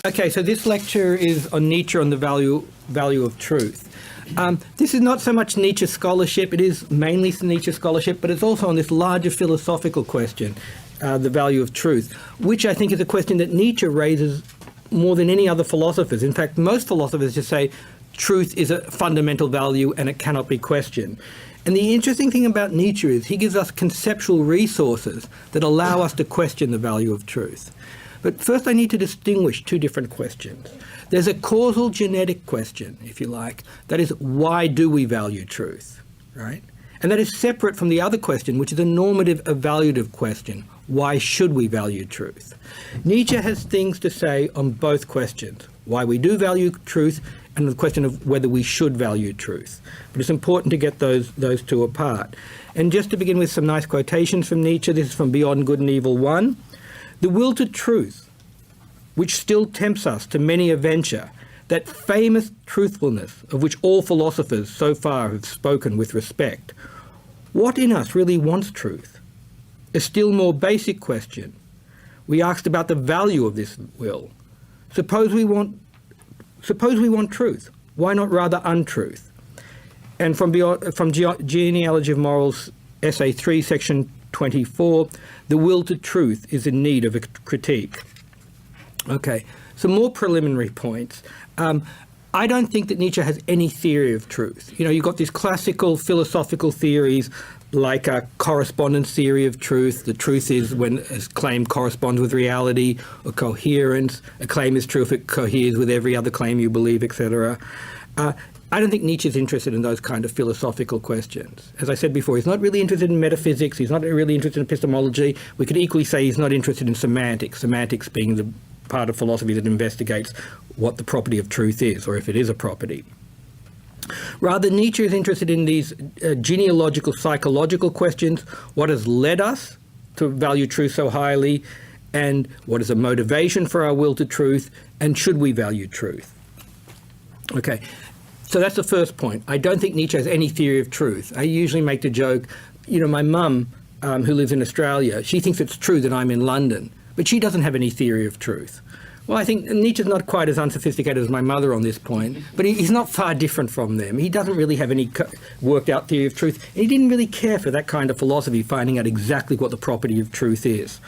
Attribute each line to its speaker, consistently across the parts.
Speaker 1: Okay, so this lecture is on Nietzsche, on the value of truth. This is not so much Nietzsche scholarship, it is mainly Nietzsche scholarship, but it's also on this larger philosophical question, the value of truth, which I think is a question that Nietzsche raises more than any other philosophers. In fact, most philosophers just say truth is a fundamental value and it cannot be questioned. And the interesting thing about Nietzsche is he gives us conceptual resources that allow us to question the value of truth. But first I need to distinguish two different questions. There's a causal genetic question, if you like, that is, why do we value truth, right? And that is separate from the other question, which is a normative evaluative question. Why should we value truth? Nietzsche has things to say on both questions, why we do value truth and the question of whether we should value truth. But it's important to get those two apart. And just to begin with some nice quotations from Nietzsche, this is from Beyond Good and Evil 1. The will to truth, which still tempts us to many a venture, that famous truthfulness of which all philosophers so far have spoken with respect. What in us really wants truth? A still more basic question. We asked about the value of this will. Suppose we want truth. Why not rather untruth? And from Genealogy of Morals, Essay 3, Section 24, the will to truth is in need of a critique. Okay, some more preliminary points. I don't think that Nietzsche has any theory of truth. You know, you've got these classical philosophical theories like a correspondence theory of truth. The truth is when a claim corresponds with reality, or coherence. A claim is true if it coheres with every other claim you believe, etc. I don't think Nietzsche's interested in those kind of philosophical questions. As I said before, he's not really interested in metaphysics, he's not really interested in epistemology. We could equally say he's not interested in semantics, semantics being the part of philosophy that investigates what the property of truth is, or if it is a property. Rather, Nietzsche is interested in these genealogical, psychological questions. What has led us to value truth so highly, and what is a motivation for our will to truth, and should we value truth? Okay, so that's the first point. I don't think Nietzsche has any theory of truth. I usually make the joke, you know, my mum, who lives in Australia, she thinks it's true that I'm in London, but she doesn't have any theory of truth. Well, I think Nietzsche's not quite as unsophisticated as my mother on this point, but he's not far different from them. He doesn't really have any worked out theory of truth. And he didn't really care for that kind of philosophy, finding out exactly what the property of truth is.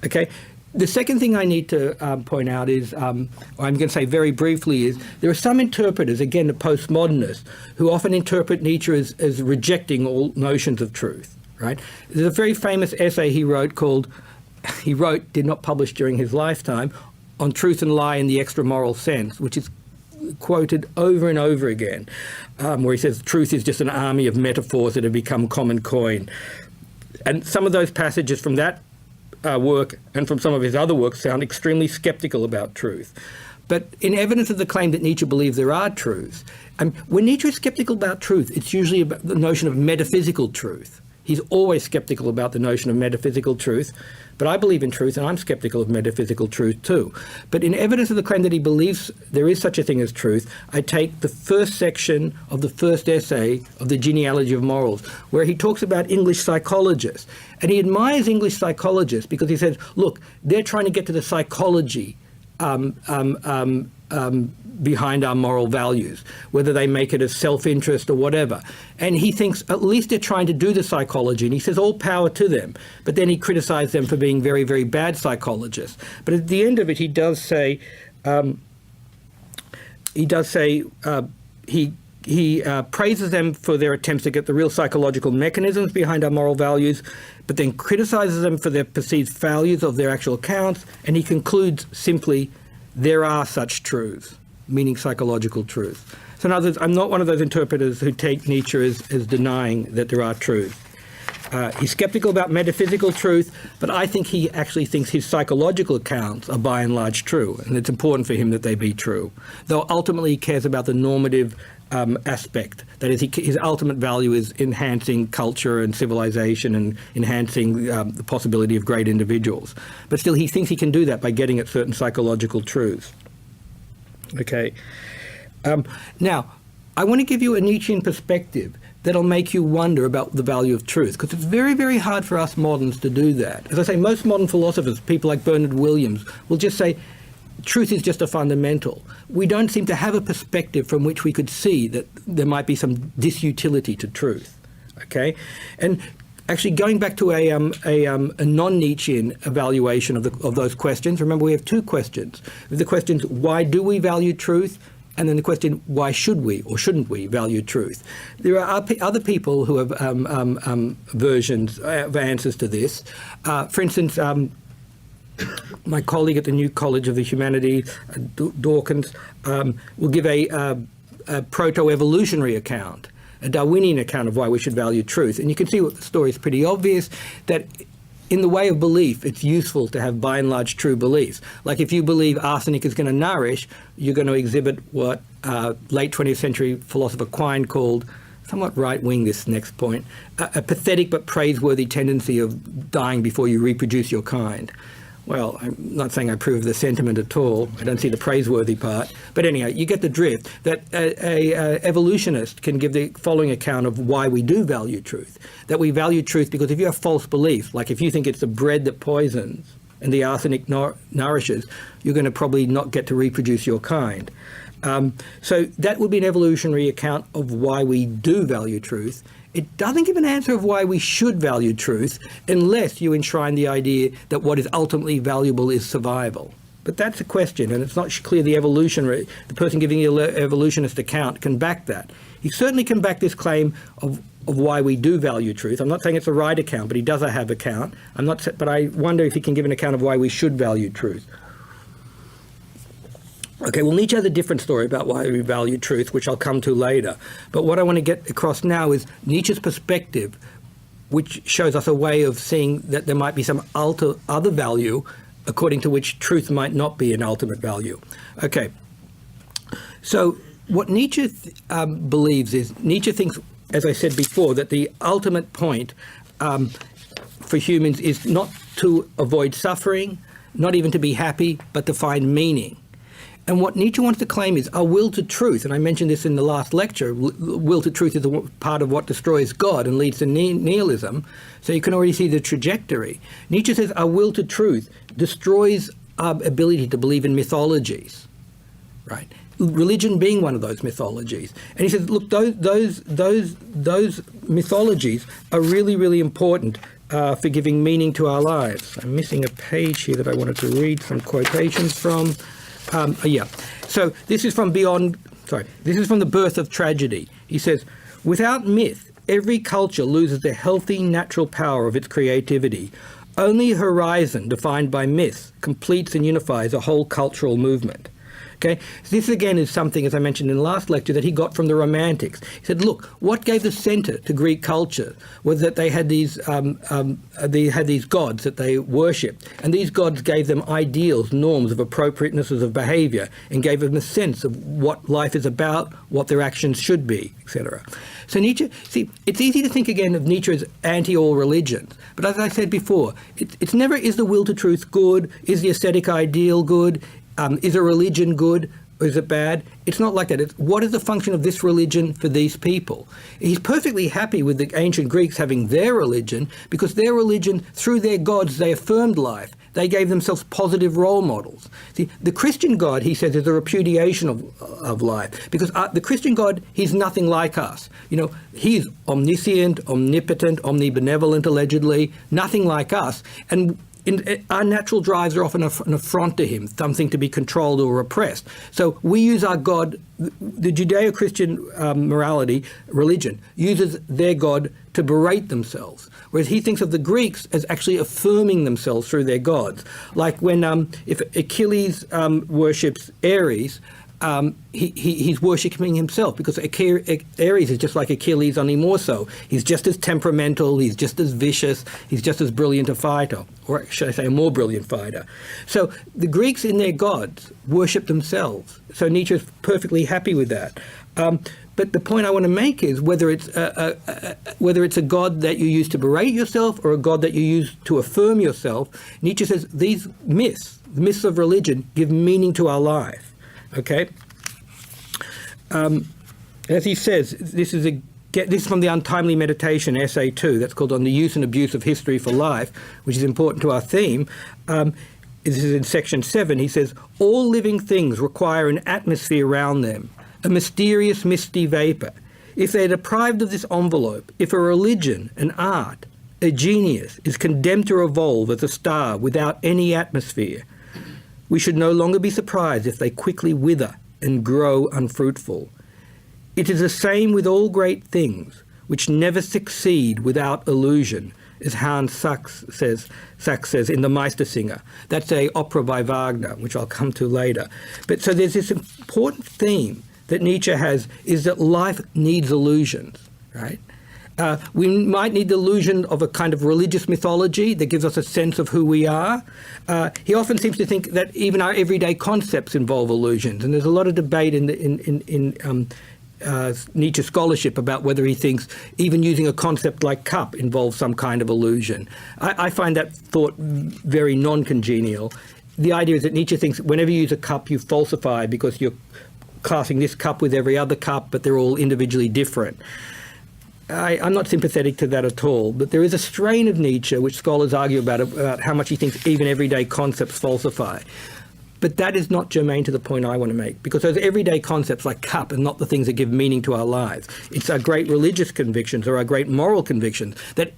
Speaker 1: Okay. The second thing I need to point out is, or I'm going to say very briefly, is there are some interpreters, again, the postmodernists, who often interpret Nietzsche as rejecting all notions of truth, right? There's a very famous essay he wrote did not publish during his lifetime, on truth and lie in the extra-moral sense, which is quoted over and over again, where he says truth is just an army of metaphors that have become common coin. And some of those passages from that work and from some of his other works sound extremely skeptical about truth. But in evidence of the claim that Nietzsche believes there are truths, when Nietzsche is skeptical about truth, it's usually about the notion of metaphysical truth. He's always skeptical about the notion of metaphysical truth, but I believe in truth and I'm skeptical of metaphysical truth too. But in evidence of the claim that he believes there is such a thing as truth, I take the first section of the first essay of the Genealogy of Morals, where he talks about English psychologists. And he admires English psychologists because he says, look, they're trying to get to the psychology behind our moral values, whether they make it as self-interest or whatever. And he thinks at least they're trying to do the psychology, and he says all power to them. But then he criticized them for being very, very bad psychologists. But at the end of it, he praises them for their attempts to get the real psychological mechanisms behind our moral values, but then criticizes them for their perceived failures of their actual accounts, and he concludes simply, there are such truths, meaning psychological truths. So in other words, I'm not one of those interpreters who take Nietzsche as denying that there are truths. He's skeptical about metaphysical truth, but I think he actually thinks his psychological accounts are by and large true, and it's important for him that they be true. Though ultimately he cares about the normative aspect. That is, his ultimate value is enhancing culture and civilization and enhancing the possibility of great individuals. But still, he thinks he can do that by getting at certain psychological truths. Okay. Now, I want to give you a Nietzschean perspective that'll make you wonder about the value of truth, because it's very, very hard for us moderns to do that. As I say, most modern philosophers, people like Bernard Williams, will just say, truth is just a fundamental. We don't seem to have a perspective from which we could see that there might be some disutility to truth. Okay, and actually going back to a non-Nietzschean evaluation of those questions. Remember, we have two questions. The questions: why do we value truth? And then the question: why should we or shouldn't we value truth? There are other people who have versions of answers to this. For instance. My colleague at the New College of the Humanities, Dawkins, will give a proto-evolutionary account, a Darwinian account of why we should value truth. And you can see what the story is pretty obvious, that in the way of belief, it's useful to have by and large true beliefs. Like if you believe arsenic is going to nourish, you're going to exhibit what late 20th century philosopher Quine called, somewhat right-wing this next point, a pathetic but praiseworthy tendency of dying before you reproduce your kind. Well, I'm not saying I approve of the sentiment at all. I don't see the praiseworthy part. But anyhow, you get the drift, that a evolutionist can give the following account of why we do value truth. That we value truth because if you have false beliefs, like if you think it's the bread that poisons and the arsenic nourishes, you're going to probably not get to reproduce your kind. So that would be an evolutionary account of why we do value truth. It doesn't give an answer of why we should value truth unless you enshrine the idea that what is ultimately valuable is survival. But that's a question, and it's not clear the person giving the evolutionist account can back that. He certainly can back this claim of why we do value truth. I'm not saying it's a right account, but he does have account. But I wonder if he can give an account of why we should value truth. Okay, well, Nietzsche has a different story about why we value truth, which I'll come to later. But what I want to get across now is Nietzsche's perspective, which shows us a way of seeing that there might be some other value according to which truth might not be an ultimate value. Okay, so what Nietzsche believes is, Nietzsche thinks, as I said before, that the ultimate point for humans is not to avoid suffering, not even to be happy, but to find meaning. And what Nietzsche wants to claim is a will to truth, and I mentioned this in the last lecture, will to truth is a part of what destroys God and leads to nihilism, so you can already see the trajectory. Nietzsche says our will to truth destroys our ability to believe in mythologies, right? Religion being one of those mythologies. And he says, look, those mythologies are really, really important for giving meaning to our lives. I'm missing a page here that I wanted to read some quotations from. So this is from The Birth of Tragedy. He says, without myth, every culture loses the healthy natural power of its creativity. Only a horizon defined by myth completes and unifies a whole cultural movement. Okay, so this again is something, as I mentioned in the last lecture, that he got from the Romantics. He said, look, what gave the centre to Greek culture was that they had these gods that they worshipped, and these gods gave them ideals, norms of appropriatenesses of behaviour, and gave them a sense of what life is about, what their actions should be, etc. So Nietzsche, see, it's easy to think again of Nietzsche as anti-all religions, but as I said before, it's never is the will to truth good, is the aesthetic ideal good, is a religion good or is it bad? It's not like that. It's what is the function of this religion for these people? He's perfectly happy with the ancient Greeks having their religion because their religion, through their gods, they affirmed life. They gave themselves positive role models. See, the Christian God, he says, is a repudiation of life because the Christian God, he's nothing like us. You know, he's omniscient, omnipotent, omnibenevolent, allegedly, nothing like us. And our natural drives are often an affront to him, something to be controlled or repressed. So we use our God, the Judeo-Christian morality, religion, uses their God to berate themselves, whereas he thinks of the Greeks as actually affirming themselves through their gods. Like when, if Achilles worships Ares, he's worshipping himself because Ares is just like Achilles, only more so. He's just as temperamental, he's just as vicious, he's just as brilliant a fighter, or should I say a more brilliant fighter. So the Greeks in their gods worship themselves. So Nietzsche is perfectly happy with that. But the point I want to make is whether it's a God that you use to berate yourself or a God that you use to affirm yourself, Nietzsche says these myths, the myths of religion, give meaning to our life. Okay. As he says, this is from the Untimely Meditation, Essay 2, that's called On the Use and Abuse of History for Life, which is important to our theme. this is in section 7, he says, all living things require an atmosphere around them, a mysterious misty vapour. If they are deprived of this envelope, if a religion, an art, a genius is condemned to revolve as a star without any atmosphere, we should no longer be surprised if they quickly wither and grow unfruitful. It is the same with all great things, which never succeed without illusion, as Hans Sachs says in The Meistersinger. That's an opera by Wagner, which I'll come to later. But so there's this important theme that Nietzsche has, is that life needs illusions, right? We might need the illusion of a kind of religious mythology that gives us a sense of who we are. He often seems to think that even our everyday concepts involve illusions, and there's a lot of debate in Nietzsche scholarship about whether he thinks even using a concept like cup involves some kind of illusion. I find that thought very non-congenial. The idea is that Nietzsche thinks whenever you use a cup, you falsify because you're classing this cup with every other cup, but they're all individually different. I'm not sympathetic to that at all, but there is a strain of Nietzsche which scholars argue about how much he thinks even everyday concepts falsify. But that is not germane to the point I want to make, because those everyday concepts like cup are not the things that give meaning to our lives. It's our great religious convictions or our great moral convictions that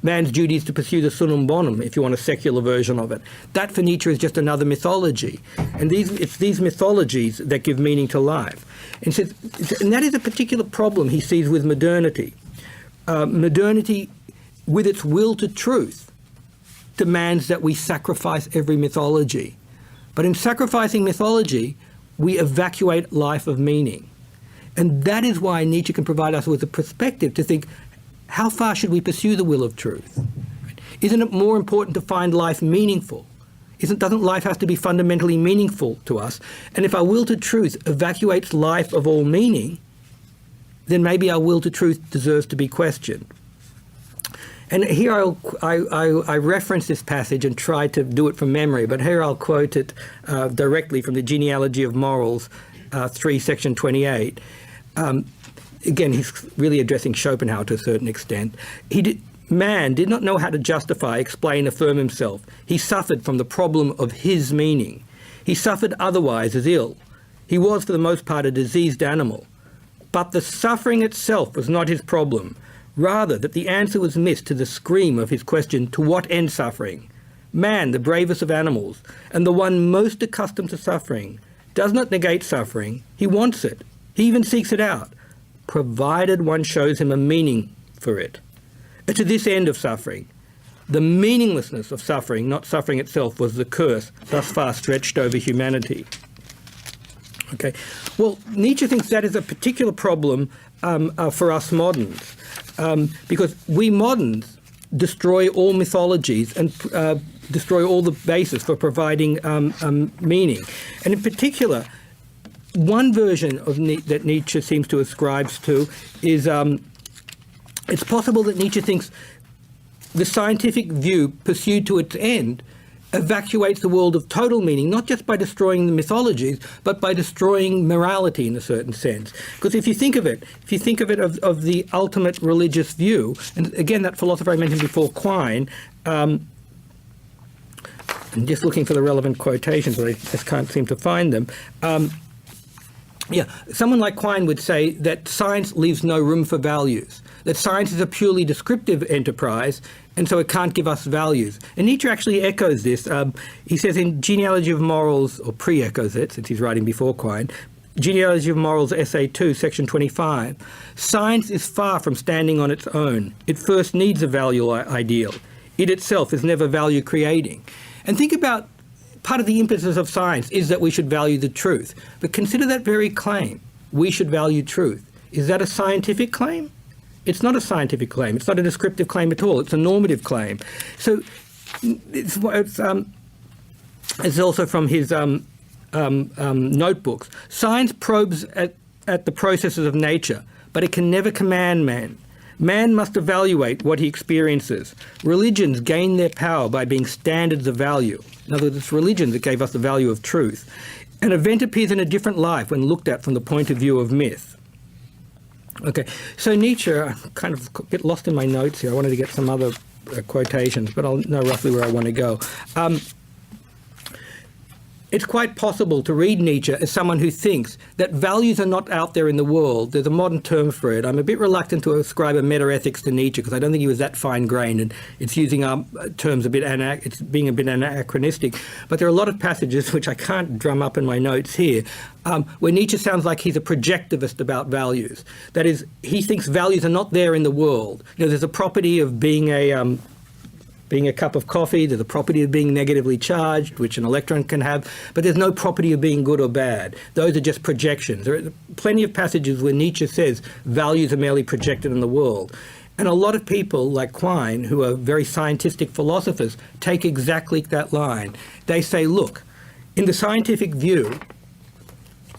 Speaker 1: man's duty is to pursue the summum bonum, if you want a secular version of it. That for Nietzsche is just another mythology. And it's these mythologies that give meaning to life. And that is a particular problem he sees with modernity. Modernity, with its will to truth, demands that we sacrifice every mythology. But in sacrificing mythology, we evacuate life of meaning. And that is why Nietzsche can provide us with a perspective to think, how far should we pursue the will of truth? Isn't it more important to find life meaningful? Doesn't life have to be fundamentally meaningful to us? And if our will to truth evacuates life of all meaning, then maybe our will to truth deserves to be questioned. And here I reference this passage and try to do it from memory, but here I'll quote it directly from the Genealogy of Morals 3, section 28. Again, he's really addressing Schopenhauer to a certain extent. Man did not know how to justify, explain, affirm himself. He suffered from the problem of his meaning. He suffered otherwise as ill. He was, for the most part, a diseased animal. But the suffering itself was not his problem. Rather, that the answer was missed to the scream of his question, to what end suffering? Man, the bravest of animals, and the one most accustomed to suffering, does not negate suffering. He wants it. He even seeks it out, provided one shows him a meaning for it. To this end of suffering, the meaninglessness of suffering, not suffering itself, was the curse thus far stretched over humanity. Okay, well, Nietzsche thinks that is a particular problem for us moderns, because we moderns destroy all mythologies and destroy all the basis for providing meaning. And in particular, one version of that Nietzsche seems to ascribe to is it's possible that Nietzsche thinks the scientific view pursued to its end evacuates the world of total meaning, not just by destroying the mythologies, but by destroying morality in a certain sense. Because if you think of it, of the ultimate religious view, and again, that philosopher I mentioned before, Quine, I'm just looking for the relevant quotations, but I just can't seem to find them. Someone like Quine would say that science leaves no room for values, that science is a purely descriptive enterprise, and so it can't give us values. And Nietzsche actually echoes this. He says in Genealogy of Morals, or pre-echoes it, since he's writing before Quine, Genealogy of Morals, Essay 2, Section 25, science is far from standing on its own. It first needs a value ideal. It itself is never value creating. And think about, part of the impetus of science is that we should value the truth. But consider that very claim, we should value truth. Is that a scientific claim? It's not a scientific claim. It's not a descriptive claim at all. It's a normative claim. So it's also from his notebooks. Science probes at the processes of nature, but it can never command man. Man must evaluate what he experiences. Religions gain their power by being standards of value. In other words, it's religions that gave us the value of truth. An event appears in a different light when looked at from the point of view of myth. Okay, so Nietzsche, I kind of get lost in my notes here. I wanted to get some other quotations, but I'll know roughly where I want to go. it's quite possible to read Nietzsche as someone who thinks that values are not out there in the world. There's a modern term for it. I'm a bit reluctant to ascribe a meta-ethics to Nietzsche because I don't think he was that fine-grained, and it's using our terms it's being a bit anachronistic. But there are a lot of passages, which I can't drum up in my notes here, where Nietzsche sounds like he's a projectivist about values. That is, he thinks values are not there in the world. There's a property of being a cup of coffee, there's a property of being negatively charged, which an electron can have, but there's no property of being good or bad. Those are just projections. There are plenty of passages where Nietzsche says values are merely projected in the world. And a lot of people, like Quine, who are very scientific philosophers, take exactly that line. They say, look, in the scientific view,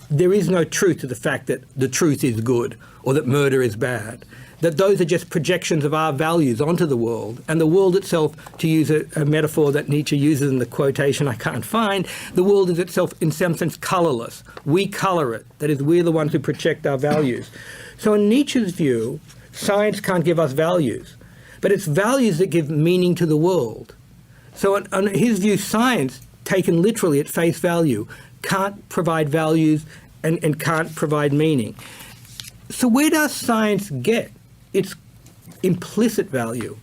Speaker 1: there is no truth to the fact that the truth is good or that murder is bad. That those are just projections of our values onto the world. And the world itself, to use a metaphor that Nietzsche uses in the quotation I can't find, the world is itself in some sense colourless. We colour it. That is, we're the ones who project our values. So in Nietzsche's view, science can't give us values, but it's values that give meaning to the world. So on his view, science, taken literally at face value, can't provide values and can't provide meaning. So where does science get its implicit value,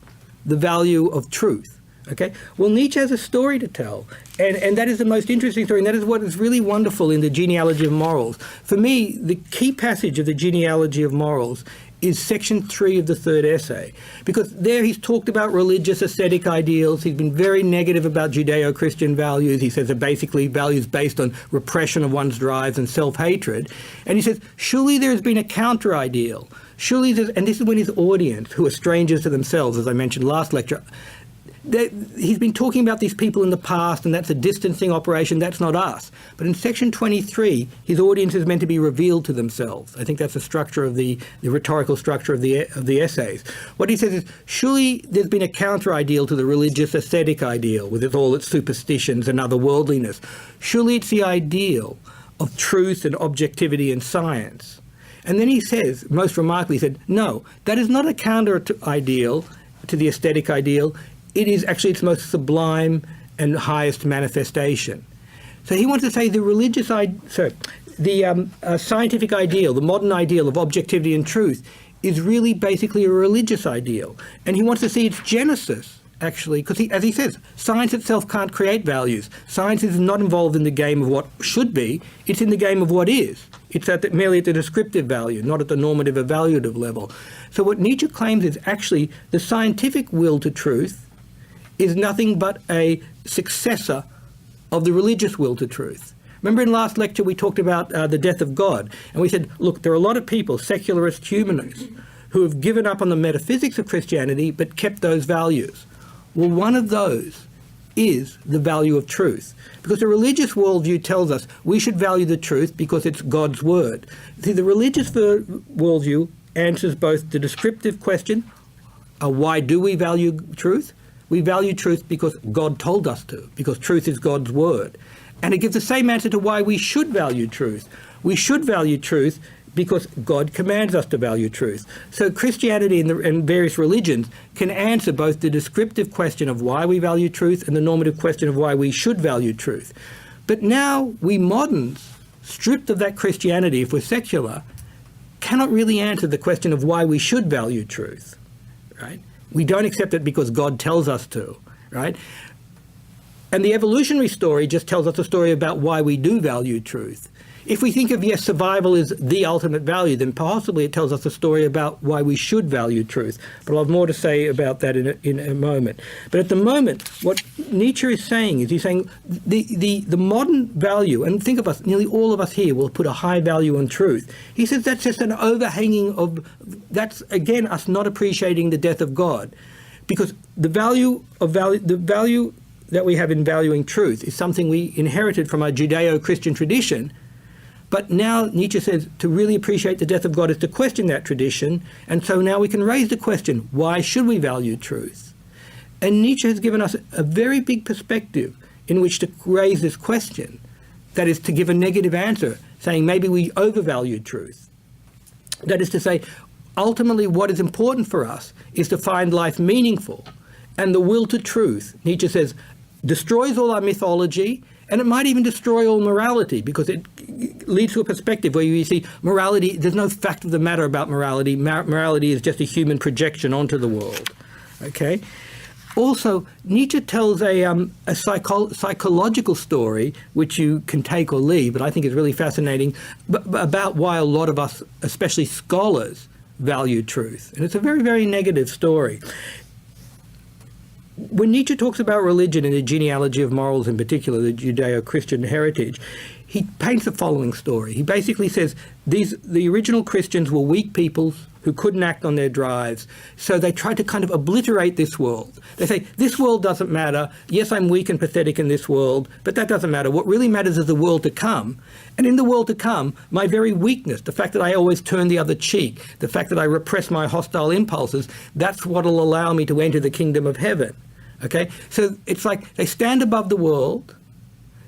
Speaker 1: the value of truth? Okay. Well, Nietzsche has a story to tell, and that is the most interesting story, and that is what is really wonderful in the Genealogy of Morals. For me, the key passage of the Genealogy of Morals is section 3 of the third essay, because there he's talked about religious ascetic ideals. He's been very negative about Judeo-Christian values. He says they're basically values based on repression of one's drives and self-hatred. And he says, surely there's been a counter-ideal. Surely there's, and this is when his audience, who are strangers to themselves, as I mentioned last lecture, he's been talking about these people in the past, and that's a distancing operation. That's not us. But in section 23, his audience is meant to be revealed to themselves. I think that's the structure of the rhetorical structure of the essays. What he says is, surely there's been a counter-ideal to the religious ascetic ideal, with all its superstitions and otherworldliness. Surely it's the ideal of truth and objectivity in science. And then he says, most remarkably, he said, no, that is not a counter-ideal to the aesthetic ideal. It is actually its most sublime and highest manifestation. So he wants to say the scientific ideal, the modern ideal of objectivity and truth, is really basically a religious ideal. And he wants to see its genesis, actually, because as he says, science itself can't create values. Science is not involved in the game of what should be. It's in the game of what is. It's merely at the descriptive value, not at the normative evaluative level. So what Nietzsche claims is actually the scientific will to truth is nothing but a successor of the religious will to truth. Remember in last lecture we talked about the death of God, and we said, look, there are a lot of people, secularist humanists, who have given up on the metaphysics of Christianity but kept those values. Well, one of those is the value of truth, because the religious worldview tells us we should value the truth because it's God's word. See, the religious worldview answers both the descriptive question, why do we value truth? We value truth because God told us to, because truth is God's word. And it gives the same answer to why we should value truth. We should value truth because God commands us to value truth. So Christianity and various religions can answer both the descriptive question of why we value truth and the normative question of why we should value truth. But now we moderns, stripped of that Christianity, if we're secular, cannot really answer the question of why we should value truth, right? We don't accept it because God tells us to, right? And the evolutionary story just tells us a story about why we do value truth. If we think of, yes, survival is the ultimate value, then possibly it tells us a story about why we should value truth. But I'll have more to say about that in a moment. But at the moment, what Nietzsche is saying is he's saying the modern value, and think of us, nearly all of us here will put a high value on truth. He says that's just an overhanging of, that's again us not appreciating the death of God. Because the value that we have in valuing truth is something we inherited from our Judeo-Christian tradition. But now Nietzsche says to really appreciate the death of God is to question that tradition. And so now we can raise the question, why should we value truth? And Nietzsche has given us a very big perspective in which to raise this question. That is to give a negative answer, saying maybe we overvalue truth. That is to say, ultimately what is important for us is to find life meaningful. And the will to truth, Nietzsche says, destroys all our mythology And it might even destroy all morality, because it leads to a perspective where you see morality, there's no fact of the matter about morality. Morality is just a human projection onto the world. Okay? Also, Nietzsche tells a psychological story, which you can take or leave, but I think is really fascinating, about why a lot of us, especially scholars, value truth. And it's a very, very negative story. When Nietzsche talks about religion and the genealogy of morals, in particular the Judeo-Christian heritage, he paints the following story. He basically says the original Christians were weak peoples who couldn't act on their drives, so they tried to kind of obliterate this world. They say, this world doesn't matter. Yes, I'm weak and pathetic in this world, but that doesn't matter. What really matters is the world to come. And in the world to come, my very weakness, the fact that I always turn the other cheek, the fact that I repress my hostile impulses, that's what will allow me to enter the kingdom of heaven. Okay? So it's like they stand above the world,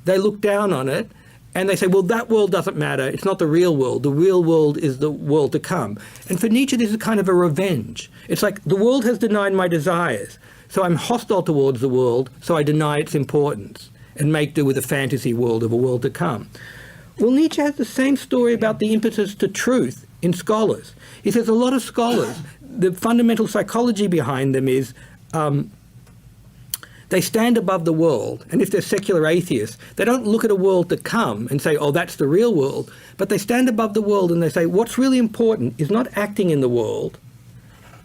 Speaker 1: they look down on it, and they say, well, that world doesn't matter. It's not the real world. The real world is the world to come. And for Nietzsche, this is kind of a revenge. It's like the world has denied my desires, so I'm hostile towards the world, so I deny its importance and make do with a fantasy world of a world to come. Well, Nietzsche has the same story about the impetus to truth in scholars. He says a lot of scholars, the fundamental psychology behind them is they stand above the world, and if they're secular atheists, they don't look at a world to come and say, oh, that's the real world, but they stand above the world and they say, what's really important is not acting in the world,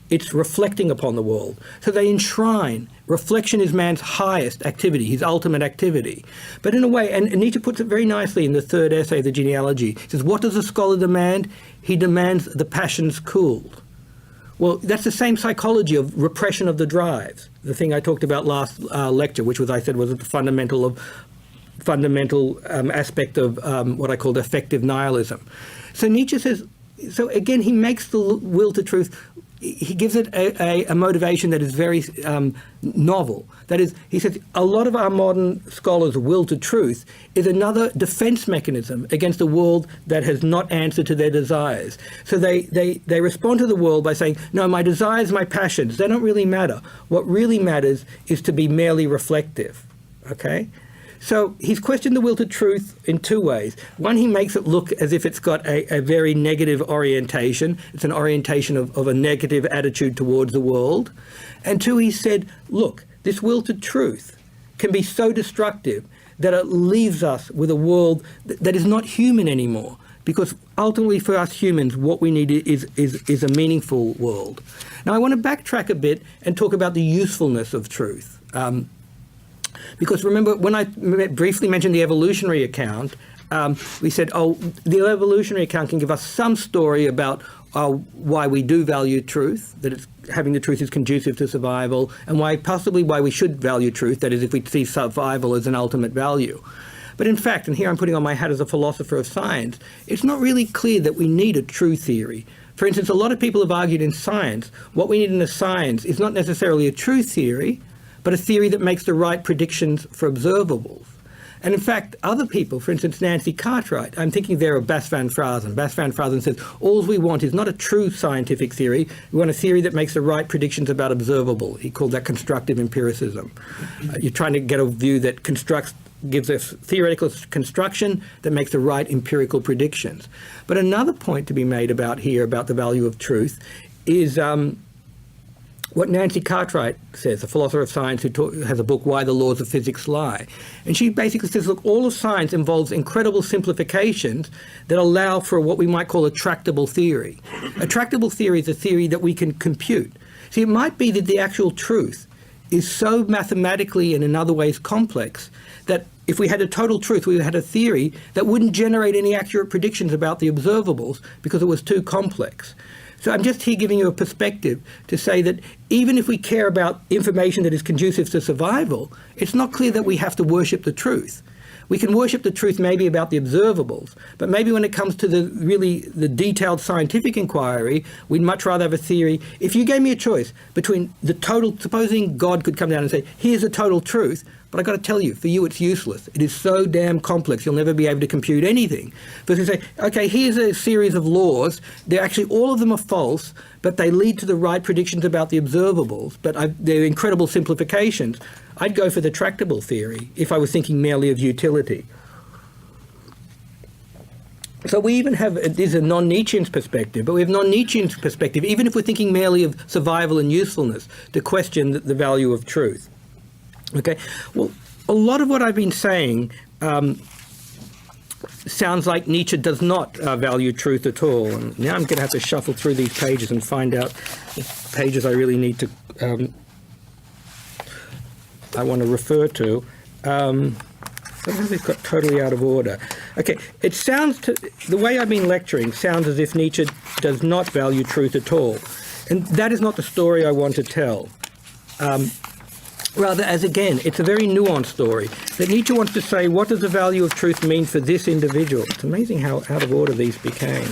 Speaker 1: it's reflecting upon the world. So they enshrine, reflection is man's highest activity, his ultimate activity. But in a way, and Nietzsche puts it very nicely in the third essay, The Genealogy, he says, what does a scholar demand? He demands the passions cooled. Well, that's the same psychology of repression of the drives, the thing I talked about last lecture, which was, I said, was the fundamental aspect of what I called effective nihilism. So Nietzsche says, so again, he makes the will to truth, he gives it a motivation that is very novel. That is, he says, a lot of our modern scholars' will to truth is another defense mechanism against a world that has not answered to their desires. So they respond to the world by saying, no, my desires, my passions, they don't really matter. What really matters is to be merely reflective, okay? So he's questioned the will to truth in two ways. One, he makes it look as if it's got a very negative orientation. It's an orientation of a negative attitude towards the world. And two, he said, look, this will to truth can be so destructive that it leaves us with a world that is not human anymore. Because ultimately for us humans, what we need is a meaningful world. Now I want to backtrack a bit and talk about the usefulness of truth. Because remember, when I briefly mentioned the evolutionary account, we said, oh, the evolutionary account can give us some story about why we do value truth, that having the truth is conducive to survival, and possibly why we should value truth, that is, if we see survival as an ultimate value. But in fact, and here I'm putting on my hat as a philosopher of science, it's not really clear that we need a true theory. For instance, a lot of people have argued in science, what we need in a science is not necessarily a true theory, but a theory that makes the right predictions for observables. And in fact, other people, for instance, Nancy Cartwright, I'm thinking there of Bas van Fraasen. Bas van Fraasen says, all we want is not a true scientific theory, we want a theory that makes the right predictions about observable. He called that constructive empiricism. You're trying to get a view that gives a theoretical construction that makes the right empirical predictions. But another point to be made about the value of truth is what Nancy Cartwright says, a philosopher of science who has a book, Why the Laws of Physics Lie. And she basically says, look, all of science involves incredible simplifications that allow for what we might call a tractable theory. A tractable theory is a theory that we can compute. See, it might be that the actual truth is so mathematically and in other ways complex that if we had a total truth, we had a theory that wouldn't generate any accurate predictions about the observables because it was too complex. So I'm just here giving you a perspective to say that even if we care about information that is conducive to survival, it's not clear that we have to worship the truth. We can worship the truth maybe about the observables, but maybe when it comes to the detailed scientific inquiry, we'd much rather have a theory. If you gave me a choice between supposing God could come down and say, here's a total truth, but I've got to tell you, for you it's useless. It is so damn complex, you'll never be able to compute anything. But you say, okay, here's a series of laws. They're actually, all of them are false, but they lead to the right predictions about the observables, but they're incredible simplifications. I'd go for the tractable theory if I was thinking merely of utility. So we even have, this is a non-Nietzschean perspective, but we have non-Nietzschean perspective, even if we're thinking merely of survival and usefulness, to question the value of truth. Okay, well, a lot of what I've been saying sounds like Nietzsche does not value truth at all. And now I'm going to have to shuffle through these pages and find out the pages I really need to, I want to refer to. Sometimes it's got totally out of order. Okay, it sounds, the way I've been lecturing sounds as if Nietzsche does not value truth at all. And that is not the story I want to tell. Rather, as again, it's a very nuanced story, that Nietzsche wants to say, what does the value of truth mean for this individual? It's amazing how out of order these became.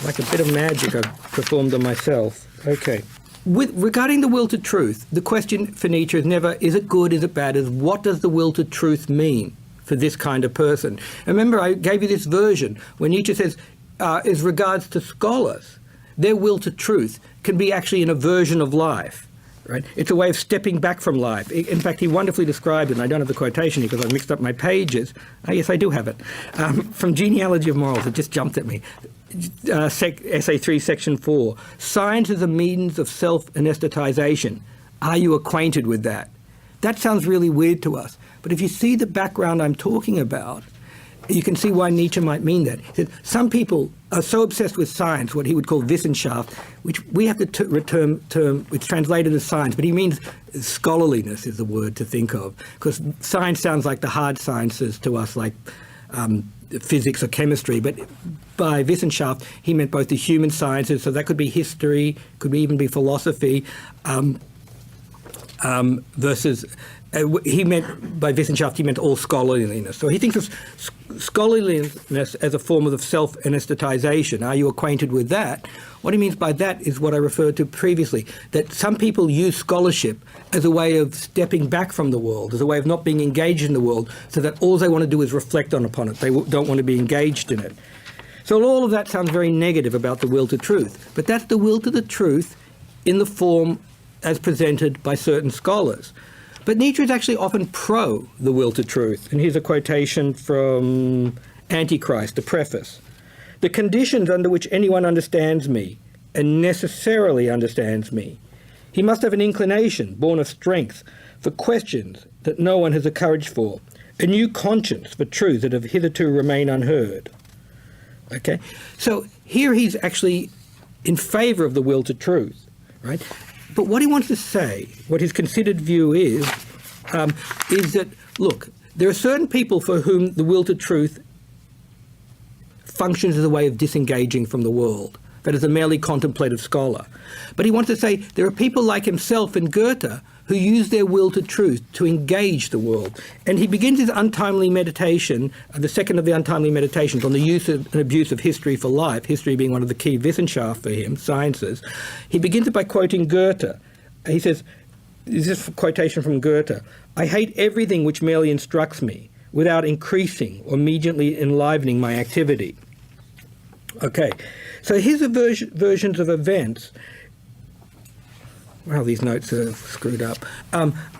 Speaker 1: Like a bit of magic I've performed on myself. Okay. Regarding the will to truth, the question for Nietzsche is never, is it good, is it bad, is what does the will to truth mean for this kind of person? And remember, I gave you this version where Nietzsche says, as regards to scholars, their will to truth can be actually an aversion of life. Right? It's a way of stepping back from life. In fact, he wonderfully described it, and I don't have the quotation here because I've mixed up my pages. Oh, yes, I do have it. From Genealogy of Morals, it just jumped at me. Essay 3, Section 4. Science is a means of self-anesthetization. Are you acquainted with that? That sounds really weird to us. But if you see the background I'm talking about, you can see why Nietzsche might mean that. He said, some people are so obsessed with science, what he would call Wissenschaft, which we have the term, it's translated as science, but he means scholarliness is the word to think of, because science sounds like the hard sciences to us, like physics or chemistry, but by Wissenschaft, he meant both the human sciences, so that could be history, could even be philosophy, versus... he meant, by Wissenschaft, he meant all scholarliness. So he thinks of scholarliness as a form of self-anesthetization. Are you acquainted with that? What he means by that is what I referred to previously, that some people use scholarship as a way of stepping back from the world, as a way of not being engaged in the world, so that all they want to do is reflect upon it. They don't want to be engaged in it. So all of that sounds very negative about the will to truth, but that's the will to the truth in the form as presented by certain scholars. But Nietzsche is actually often pro the will to truth. And here's a quotation from Antichrist, the preface. The conditions under which anyone understands me, and necessarily understands me. He must have an inclination, born of strength, for questions that no one has the courage for, a new conscience for truths that have hitherto remained unheard. Okay? So here he's actually in favor of the will to truth, right? But what he wants to say, what his considered view is that, look, there are certain people for whom the will to truth functions as a way of disengaging from the world, that is a merely contemplative scholar. But he wants to say there are people like himself and Goethe who use their will to truth to engage the world. And he begins his untimely meditation, the second of the untimely meditations, on the use and abuse of history for life, history being one of the key Wissenschaft for him, sciences. He begins it by quoting Goethe. He says, this is a quotation from Goethe, I hate everything which merely instructs me, without increasing or immediately enlivening my activity. Okay, so his versions of events. Well, these notes are screwed up.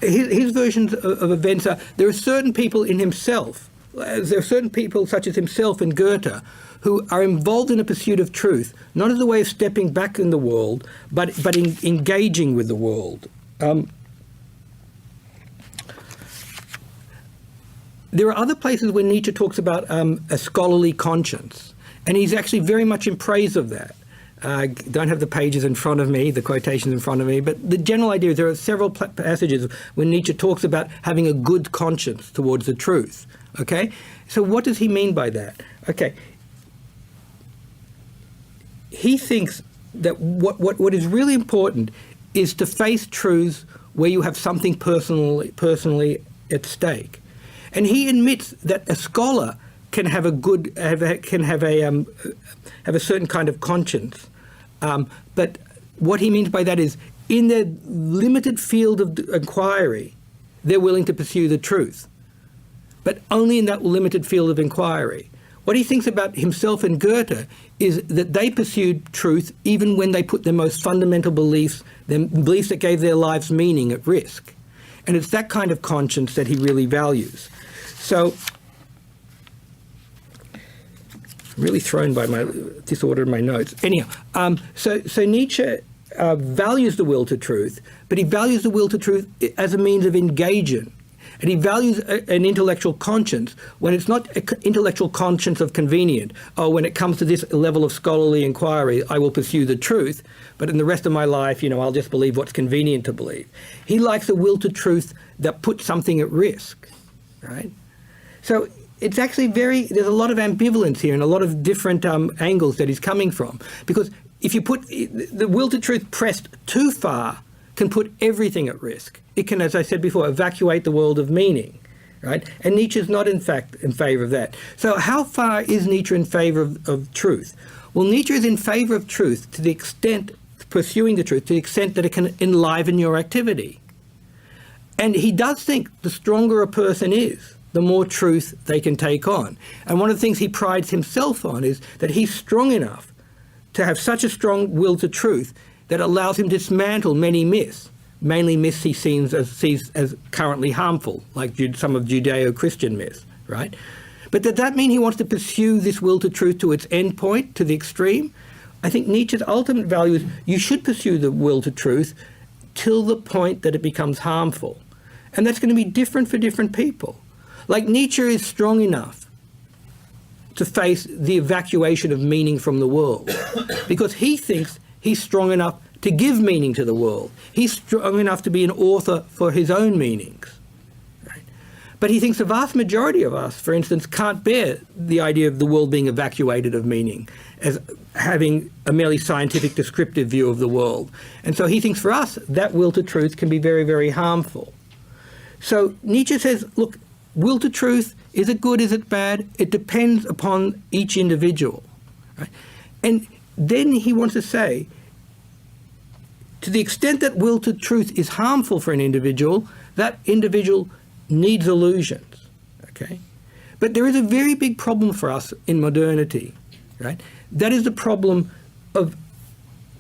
Speaker 1: His versions of events are, there are certain people in himself, there are certain people such as himself and Goethe, who are involved in a pursuit of truth, not as a way of stepping back in the world, but in engaging with the world. There are other places where Nietzsche talks about a scholarly conscience, and he's actually very much in praise of that. I don't have the pages in front of me, the quotations in front of me, but the general idea is there are several passages when Nietzsche talks about having a good conscience towards the truth, okay? So what does he mean by that? Okay, he thinks that what is really important is to face truths where you have something personally at stake. And he admits that a scholar can have a certain kind of conscience. But what he means by that is, in their limited field of inquiry, they're willing to pursue the truth, but only in that limited field of inquiry. What he thinks about himself and Goethe is that they pursued truth even when they put their most fundamental beliefs, the beliefs that gave their lives meaning, at risk. And it's that kind of conscience that he really values. So, I'm really thrown by my disorder in my notes. Anyhow, so Nietzsche values the will to truth, but he values the will to truth as a means of engaging. And he values an intellectual conscience when it's not an intellectual conscience of convenient. Oh, when it comes to this level of scholarly inquiry, I will pursue the truth, but in the rest of my life, I'll just believe what's convenient to believe. He likes a will to truth that puts something at risk, right? So it's actually there's a lot of ambivalence here and a lot of different angles that he's coming from. Because if you put the will to truth pressed too far, can put everything at risk. It can, as I said before, evacuate the world of meaning, right? And Nietzsche's not, in fact, in favour of that. So how far is Nietzsche in favour of truth? Well, Nietzsche is in favour of truth to the extent, pursuing the truth, to the extent that it can enliven your activity. And he does think the stronger a person is, the more truth they can take on. And one of the things he prides himself on is that he's strong enough to have such a strong will to truth that allows him to dismantle many myths, mainly myths he sees as currently harmful, like some of Judeo-Christian myths, right? But does that mean he wants to pursue this will to truth to its end point, to the extreme? I think Nietzsche's ultimate value is you should pursue the will to truth till the point that it becomes harmful. And that's going to be different for different people. Like Nietzsche is strong enough to face the evacuation of meaning from the world because he thinks he's strong enough to give meaning to the world. He's strong enough to be an author for his own meanings. Right? But he thinks the vast majority of us, for instance, can't bear the idea of the world being evacuated of meaning, as having a merely scientific descriptive view of the world. And so he thinks for us, that will to truth can be very, very harmful. So Nietzsche says, look, will to truth, is it good, is it bad? It depends upon each individual. Right? And then he wants to say, to the extent that will to truth is harmful for an individual, that individual needs illusions, okay? But there is a very big problem for us in modernity, right? That is the problem of,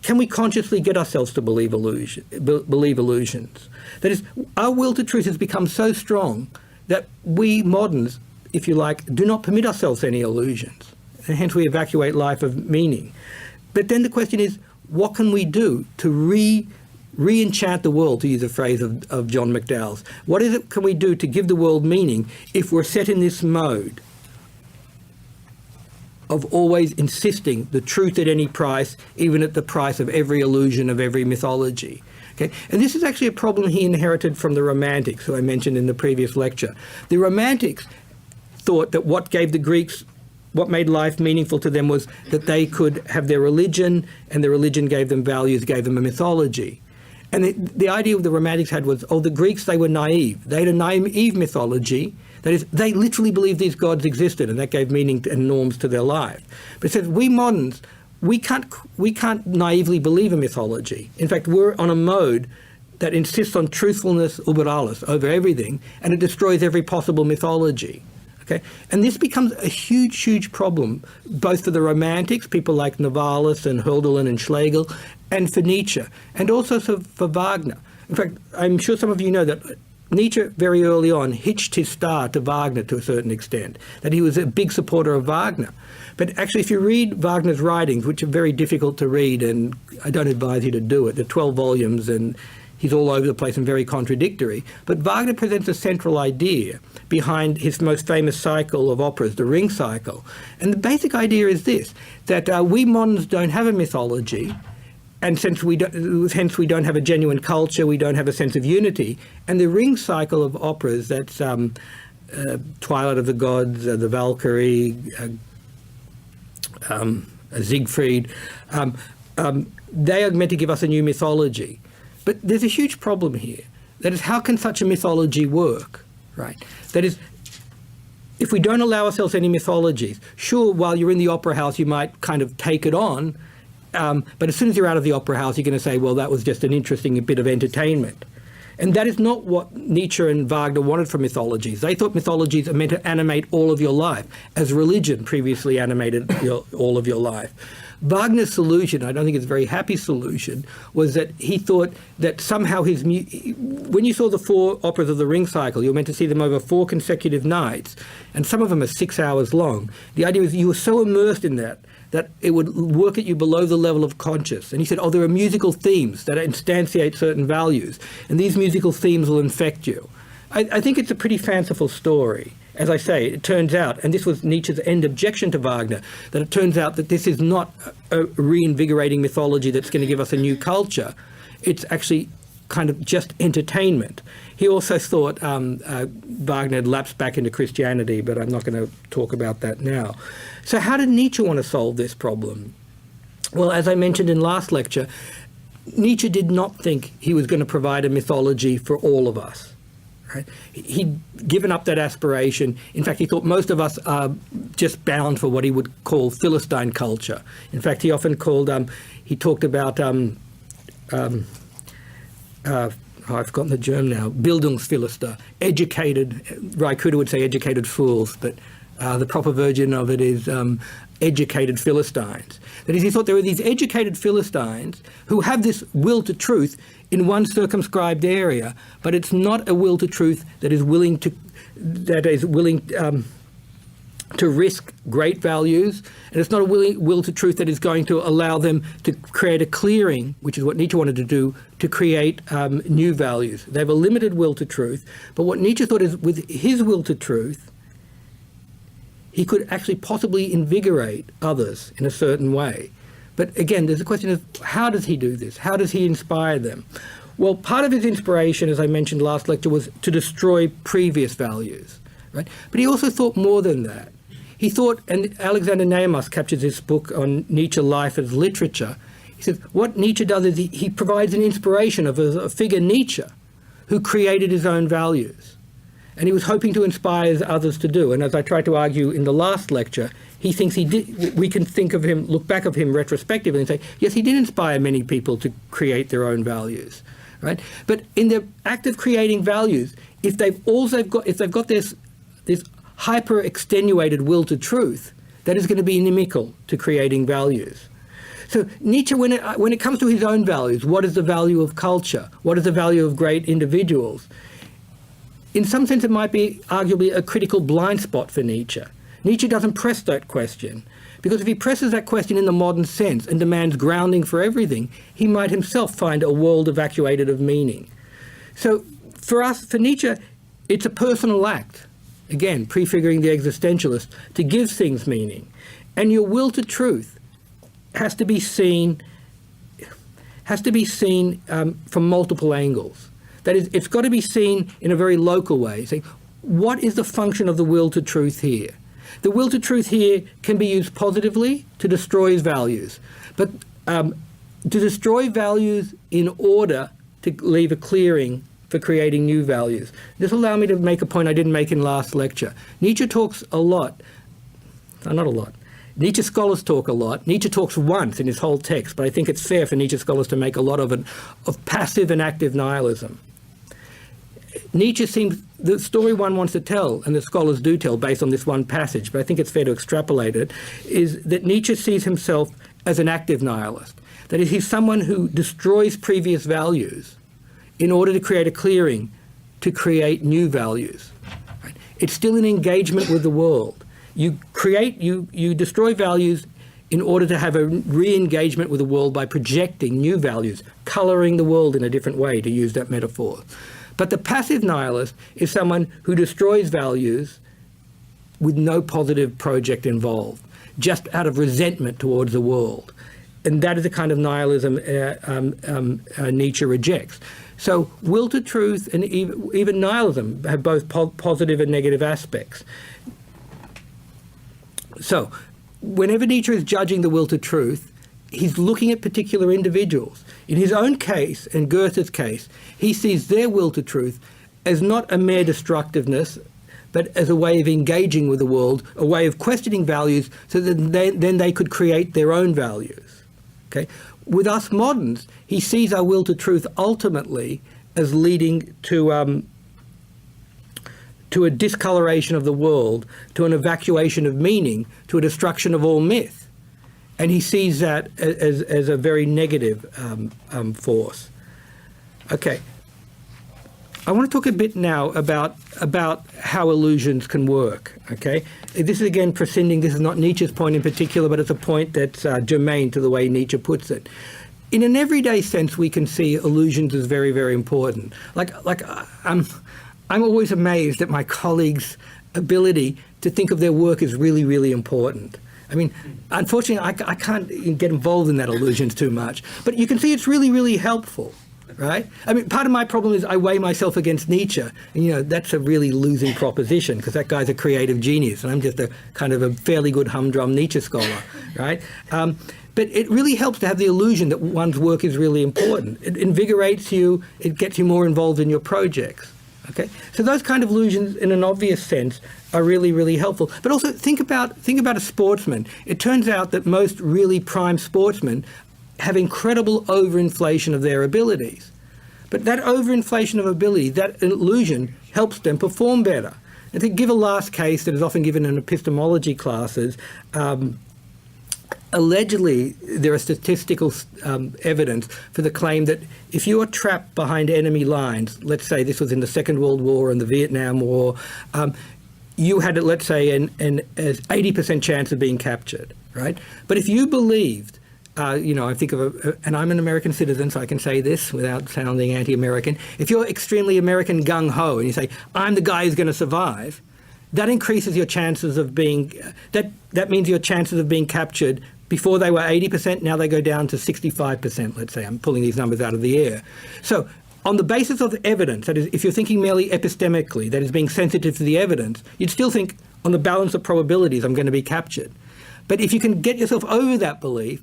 Speaker 1: can we consciously get ourselves to believe illusions? That is, our will to truth has become so strong that we moderns, if you like, do not permit ourselves any illusions, and hence we evacuate life of meaning. But then the question is, what can we do to re-enchant the world, to use a phrase of John McDowell's? What is it can we do to give the world meaning if we're set in this mode of always insisting the truth at any price, even at the price of every illusion of every mythology? Okay? And this is actually a problem he inherited from the Romantics, who I mentioned in the previous lecture. The Romantics thought that what made life meaningful to them was that they could have their religion, and their religion gave them values, gave them a mythology. And the idea of the Romantics had was, the Greeks, they were naive. They had a naive mythology. That is, they literally believed these gods existed, and that gave meaning and norms to their life. But it says, we moderns, we can't naively believe a mythology. In fact, we're on a mode that insists on truthfulness über alles, over everything, and it destroys every possible mythology. Okay? And this becomes a huge, huge problem, both for the Romantics, people like Novalis and Hölderlin and Schlegel, and for Nietzsche, and also for Wagner. In fact, I'm sure some of you know that Nietzsche very early on hitched his star to Wagner to a certain extent, that he was a big supporter of Wagner. But actually, if you read Wagner's writings, which are very difficult to read, and I don't advise you to do it, they're 12 volumes and he's all over the place and very contradictory. But Wagner presents a central idea behind his most famous cycle of operas, the Ring Cycle. And the basic idea is this, that we moderns don't have a mythology, and hence we don't have a genuine culture, we don't have a sense of unity. And the Ring Cycle of operas, that's Twilight of the Gods, the Valkyrie, Siegfried, they are meant to give us a new mythology. But there's a huge problem here. That is, how can such a mythology work, right? That is, if we don't allow ourselves any mythologies, sure, while you're in the opera house, you might kind of take it on, but as soon as you're out of the opera house, you're going to say, well, that was just an interesting bit of entertainment. And that is not what Nietzsche and Wagner wanted from mythologies. They thought mythologies are meant to animate all of your life, as religion previously animated all of your life. Wagner's solution, I don't think it's a very happy solution, was that he thought that somehow when you saw the 4 operas of the Ring Cycle, you were meant to see them over 4 consecutive nights, and some of them are 6 hours long. The idea was you were so immersed in that it would work at you below the level of conscious. And he said, there are musical themes that instantiate certain values, and these musical themes will infect you. I think it's a pretty fanciful story. As I say, it turns out, and this was Nietzsche's end objection to Wagner, that it turns out that this is not a reinvigorating mythology that's going to give us a new culture. It's actually kind of just entertainment. He also thought Wagner had lapsed back into Christianity, but I'm not going to talk about that now. So how did Nietzsche want to solve this problem? Well, as I mentioned in last lecture, Nietzsche did not think he was going to provide a mythology for all of us. Right? He'd given up that aspiration. In fact, he thought most of us are just bound for what he would call Philistine culture. In fact, he often called, he talked about, I've forgotten the germ now, Bildungsphilister, educated, Raikuda would say educated fools, but the proper version of it is educated Philistines. That is, he thought there were these educated Philistines who have this will to truth in one circumscribed area, but it's not a will to truth that is willing to risk great values, and it's not a will to truth that is going to allow them to create a clearing, which is what Nietzsche wanted to do, to create new values. They have a limited will to truth, but what Nietzsche thought is with his will to truth, he could actually possibly invigorate others in a certain way. But again, there's a question of how does he do this? How does he inspire them? Well, part of his inspiration, as I mentioned last lecture, was to destroy previous values, right? But he also thought more than that. He thought, and Alexander Nehamas captures this book on Nietzsche life as literature. He says what Nietzsche does is he provides an inspiration of a figure, Nietzsche, who created his own values. And he was hoping to inspire others to do. And as I tried to argue in the last lecture, he thinks he did. We can think of him, look back of him retrospectively and say, yes, he did inspire many people to create their own values, right? But in the act of creating values, if they've got this hyper extenuated will to truth, that is going to be inimical to creating values. So Nietzsche, when it comes to his own values, what is the value of culture? What is the value of great individuals? In some sense, it might be arguably a critical blind spot for Nietzsche. Nietzsche doesn't press that question, because if he presses that question in the modern sense and demands grounding for everything, he might himself find a world evacuated of meaning. So for Nietzsche, it's a personal act, again, prefiguring the existentialist, to give things meaning. And your will to truth has to be seen from multiple angles. That is, it's got to be seen in a very local way. Saying, what is the function of the will to truth here? The will to truth here can be used positively to destroy his values, but to destroy values in order to leave a clearing for creating new values. This will allow me to make a point I didn't make in last lecture. Nietzsche talks a lot, not a lot. Nietzsche scholars talk a lot. Nietzsche talks once in his whole text, but I think it's fair for Nietzsche scholars to make a lot of it, of passive and active nihilism. Nietzsche seems, the story one wants to tell, and the scholars do tell based on this one passage, but I think it's fair to extrapolate it, is that Nietzsche sees himself as an active nihilist. That is, he's someone who destroys previous values in order to create a clearing, to create new values. Right? It's still an engagement with the world. You destroy values in order to have a re-engagement with the world by projecting new values, colouring the world in a different way, to use that metaphor. But the passive nihilist is someone who destroys values with no positive project involved, just out of resentment towards the world. And that is the kind of nihilism Nietzsche rejects. So will to truth and even nihilism have both positive and negative aspects. So whenever Nietzsche is judging the will to truth, he's looking at particular individuals. In his own case, and Goethe's case, he sees their will to truth as not a mere destructiveness, but as a way of engaging with the world, a way of questioning values, so that then they could create their own values. Okay? With us moderns, he sees our will to truth ultimately as leading to a discoloration of the world, to an evacuation of meaning, to a destruction of all myth. And he sees that as a very negative force. Okay. I want to talk a bit now about how illusions can work, okay? This is, again, prescinding. This is not Nietzsche's point in particular, but it's a point that's germane to the way Nietzsche puts it. In an everyday sense, we can see illusions as very, very important. I'm always amazed at my colleagues' ability to think of their work as really, really important. I mean, unfortunately, I can't get involved in that illusions too much, but you can see it's really, really helpful. Right? I mean, part of my problem is I weigh myself against Nietzsche, and that's a really losing proposition because that guy's a creative genius, and I'm just a kind of a fairly good humdrum Nietzsche scholar, right? But it really helps to have the illusion that one's work is really important. It invigorates you. It gets you more involved in your projects. Okay, so those kind of illusions, in an obvious sense, are really, really helpful. But also think about a sportsman. It turns out that most really prime sportsmen have incredible overinflation of their abilities. But that overinflation of ability, that illusion, helps them perform better. And to give a last case that is often given in epistemology classes, allegedly there are statistical evidence for the claim that if you are trapped behind enemy lines, let's say this was in the Second World War and the Vietnam War, you had, let's say, an 80% chance of being captured, right? But if you believed, I think of and I'm an American citizen, so I can say this without sounding anti-American. If you're extremely American gung-ho and you say, I'm the guy who's going to survive, that increases your chances of being, that means your chances of being captured before they were 80%, now they go down to 65%, let's say. I'm pulling these numbers out of the air. So on the basis of evidence, that is, if you're thinking merely epistemically, that is being sensitive to the evidence, you'd still think on the balance of probabilities, I'm going to be captured. But if you can get yourself over that belief,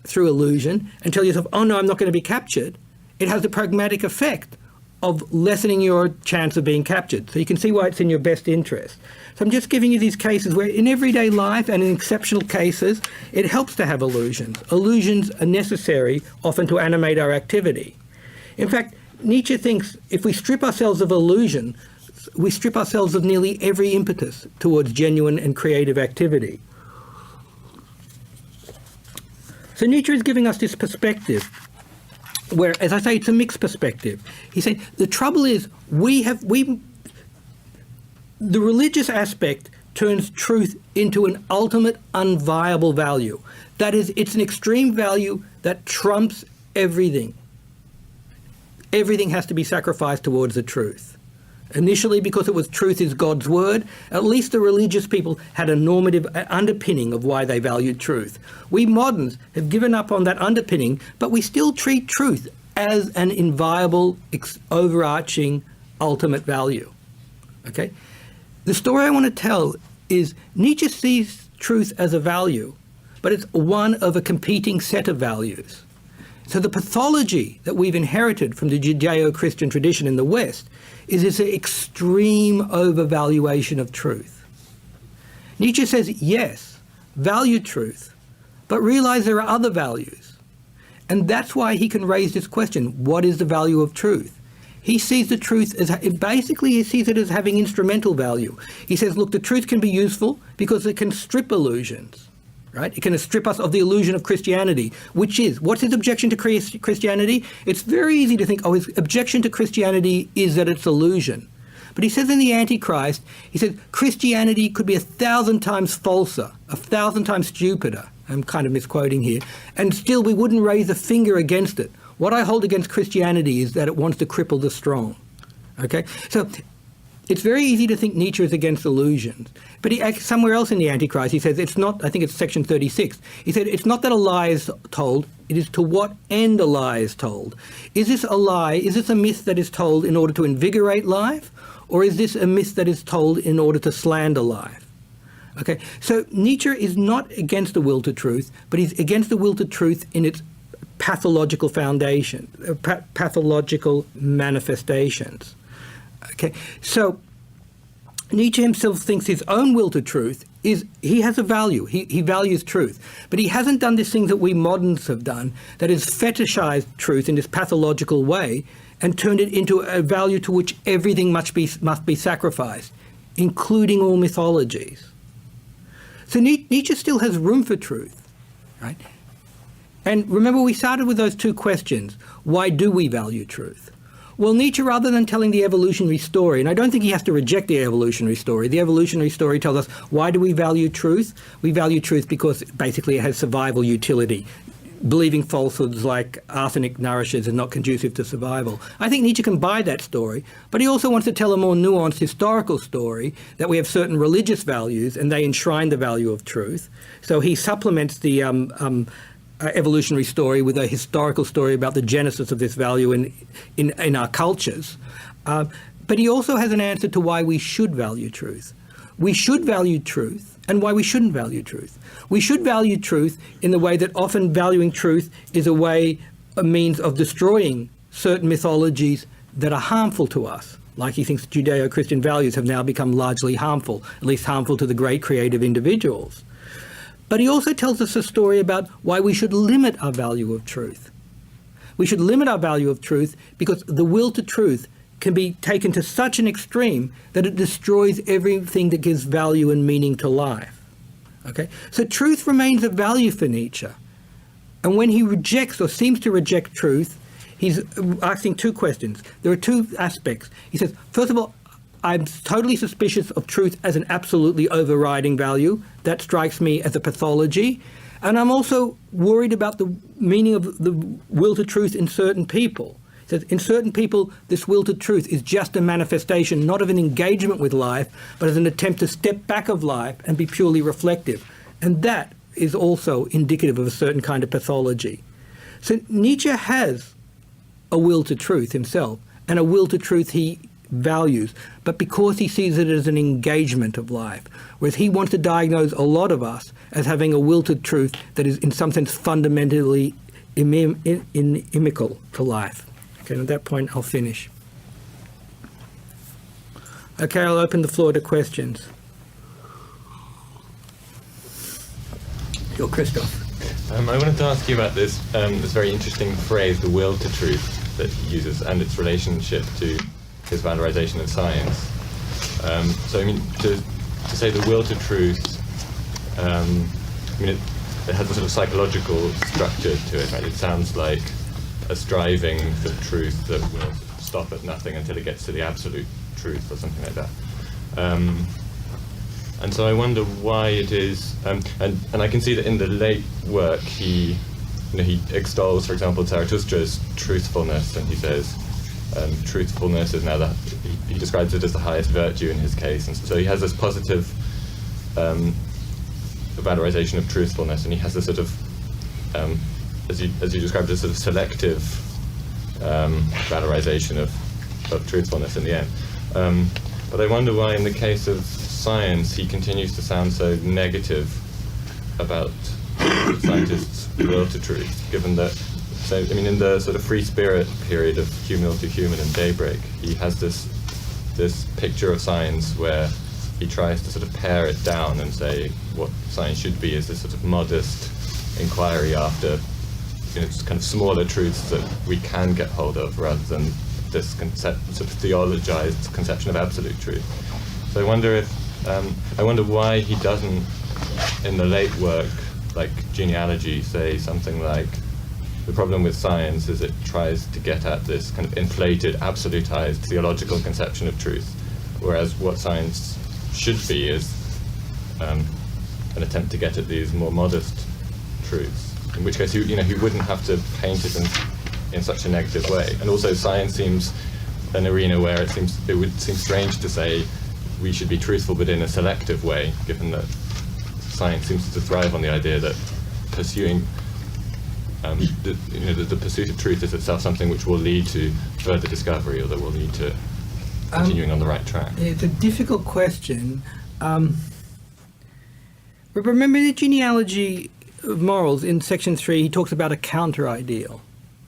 Speaker 1: through illusion and tell yourself, oh no, I'm not going to be captured, it has the pragmatic effect of lessening your chance of being captured. So you can see why it's in your best interest. So I'm just giving you these cases where in everyday life and in exceptional cases, it helps to have illusions. Illusions are necessary often to animate our activity. In fact, Nietzsche thinks if we strip ourselves of illusion, we strip ourselves of nearly every impetus towards genuine and creative activity. So Nietzsche is giving us this perspective where, as I say, it's a mixed perspective. He's saying the trouble is the religious aspect turns truth into an ultimate unviable value. That is, it's an extreme value that trumps everything. Everything has to be sacrificed towards the truth. Initially, because it was truth is God's word, at least the religious people had a normative underpinning of why they valued truth. We moderns have given up on that underpinning, but we still treat truth as an inviolable, overarching, ultimate value. Okay? The story I want to tell is Nietzsche sees truth as a value, but it's one of a competing set of values. So the pathology that we've inherited from the Judeo-Christian tradition in the West is this extreme overvaluation of truth. Nietzsche says, yes, value truth, but realize there are other values. And that's why he can raise this question, what is the value of truth? He sees the truth as, basically he sees it as having instrumental value. He says, look, the truth can be useful because it can strip illusions. Right? It can strip us of the illusion of Christianity, which is, what's his objection to Christianity? It's very easy to think, oh, his objection to Christianity is that it's illusion. But he says in the Antichrist, he says, Christianity could be 1,000 times falser, 1,000 times stupider. I'm kind of misquoting here. And still we wouldn't raise a finger against it. What I hold against Christianity is that it wants to cripple the strong. Okay? So it's very easy to think Nietzsche is against illusions. But somewhere else in the Antichrist, he says it's not, I think it's section 36, he said it's not that a lie is told, it is to what end a lie is told. Is this a lie, is this a myth that is told in order to invigorate life, or is this a myth that is told in order to slander life? Okay, so Nietzsche is not against the will to truth, but he's against the will to truth in its pathological foundation, pathological manifestations. Okay, so Nietzsche himself thinks his own will to truth is, he has a value, he values truth, but he hasn't done this thing that we moderns have done, that is fetishized truth in this pathological way and turned it into a value to which everything must be sacrificed, including all mythologies. So Nietzsche still has room for truth, right? And remember, we started with those two questions. Why do we value truth? Well, Nietzsche, rather than telling the evolutionary story, and I don't think he has to reject the evolutionary story tells us, why do we value truth? We value truth because basically it has survival utility. Believing falsehoods like arsenic nourishes is not conducive to survival. I think Nietzsche can buy that story, but he also wants to tell a more nuanced historical story that we have certain religious values and they enshrine the value of truth. So he supplements the evolutionary story with a historical story about the genesis of this value in our cultures. But he also has an answer to why we should value truth. We should value truth and why we shouldn't value truth. We should value truth in the way that often valuing truth is a means of destroying certain mythologies that are harmful to us. Like he thinks Judeo-Christian values have now become largely harmful, at least harmful to the great creative individuals. But he also tells us a story about why we should limit our value of truth. We should limit our value of truth because the will to truth can be taken to such an extreme that it destroys everything that gives value and meaning to life. Okay? So truth remains a value for Nietzsche. And when he rejects or seems to reject truth, he's asking two questions. There are two aspects. He says, first of all, I'm totally suspicious of truth as an absolutely overriding value. That strikes me as a pathology. And I'm also worried about the meaning of the will to truth in certain people. He says, in certain people, this will to truth is just a manifestation, not of an engagement with life, but as an attempt to step back of life and be purely reflective. And that is also indicative of a certain kind of pathology. So Nietzsche has a will to truth himself, and a will to truth he values, but because he sees it as an engagement of life, whereas he wants to diagnose a lot of us as having a will to truth that is in some sense fundamentally inimical to life. Okay, and at that point I'll finish. Okay, I'll open the floor to questions. You're Christoph.
Speaker 2: I wanted to ask you about this very interesting phrase, the will to truth, that he uses, and its relationship to his valorization of science. So I mean, to say the will to truth, I mean, it has a sort of psychological structure to it, right? It sounds like a striving for truth that will stop at nothing until it gets to the absolute truth, or something like that. And so I wonder why it is, and I can see that in the late work he extols, for example, Zarathustra's truthfulness, and he says, truthfulness is now he describes it as the highest virtue in his case, and so he has this positive valorization of truthfulness, and he has this sort of, as you described, this sort of selective valorization of truthfulness in the end. But I wonder why, in the case of science, he continues to sound so negative about scientists' will to truth, given that. So, I mean, in the sort of free spirit period of Humility Human and Daybreak, he has this picture of science where he tries to sort of pare it down and say what science should be is this sort of modest inquiry after, just kind of smaller truths that we can get hold of, rather than this sort of theologized conception of absolute truth. So I wonder why he doesn't, in the late work, like Genealogy, say something like, the problem with science is it tries to get at this kind of inflated, absolutized theological conception of truth, whereas what science should be is an attempt to get at these more modest truths. In which case, he wouldn't have to paint it in such a negative way. And also, science seems an arena where it would seem strange to say we should be truthful, but in a selective way, given that science seems to thrive on the idea that pursuing the pursuit of truth is itself something which will lead to further discovery, or that will lead to continuing on the right track.
Speaker 1: It's a difficult question. But remember the genealogy of morals in section 3, he talks about a counter-ideal,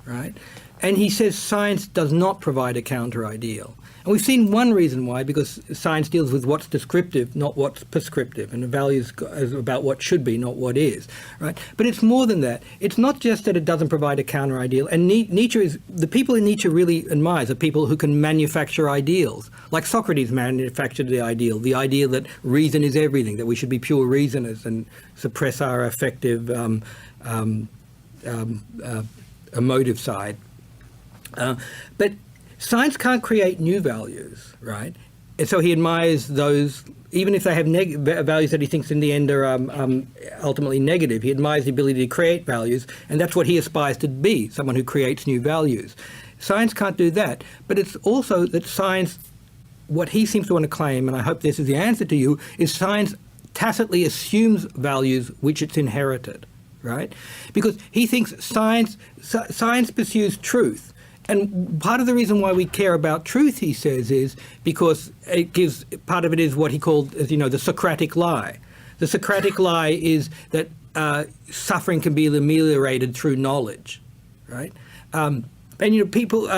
Speaker 1: right? And he says science does not provide a counter-ideal. And we've seen one reason why, because science deals with what's descriptive, not what's prescriptive, and the values is about what should be, not what is, right? But it's more than that. It's not just that it doesn't provide a counter-ideal. And Nietzsche is, the people in Nietzsche really admires are people who can manufacture ideals. Like Socrates manufactured the ideal that reason is everything, that we should be pure reasoners and suppress our affective emotive side. But science can't create new values, right? And so he admires those, even if they have values that he thinks in the end are ultimately negative. He admires the ability to create values, and that's what he aspires to be, someone who creates new values. Science can't do that, but it's also that science, what he seems to want to claim, and I hope this is the answer to you, is science tacitly assumes values which it's inherited, right? Because he thinks science pursues truth. And part of the reason why we care about truth, he says, is because part of it is what he called, as you know, the Socratic lie. The Socratic lie is that suffering can be ameliorated through knowledge, right? And, you know, people,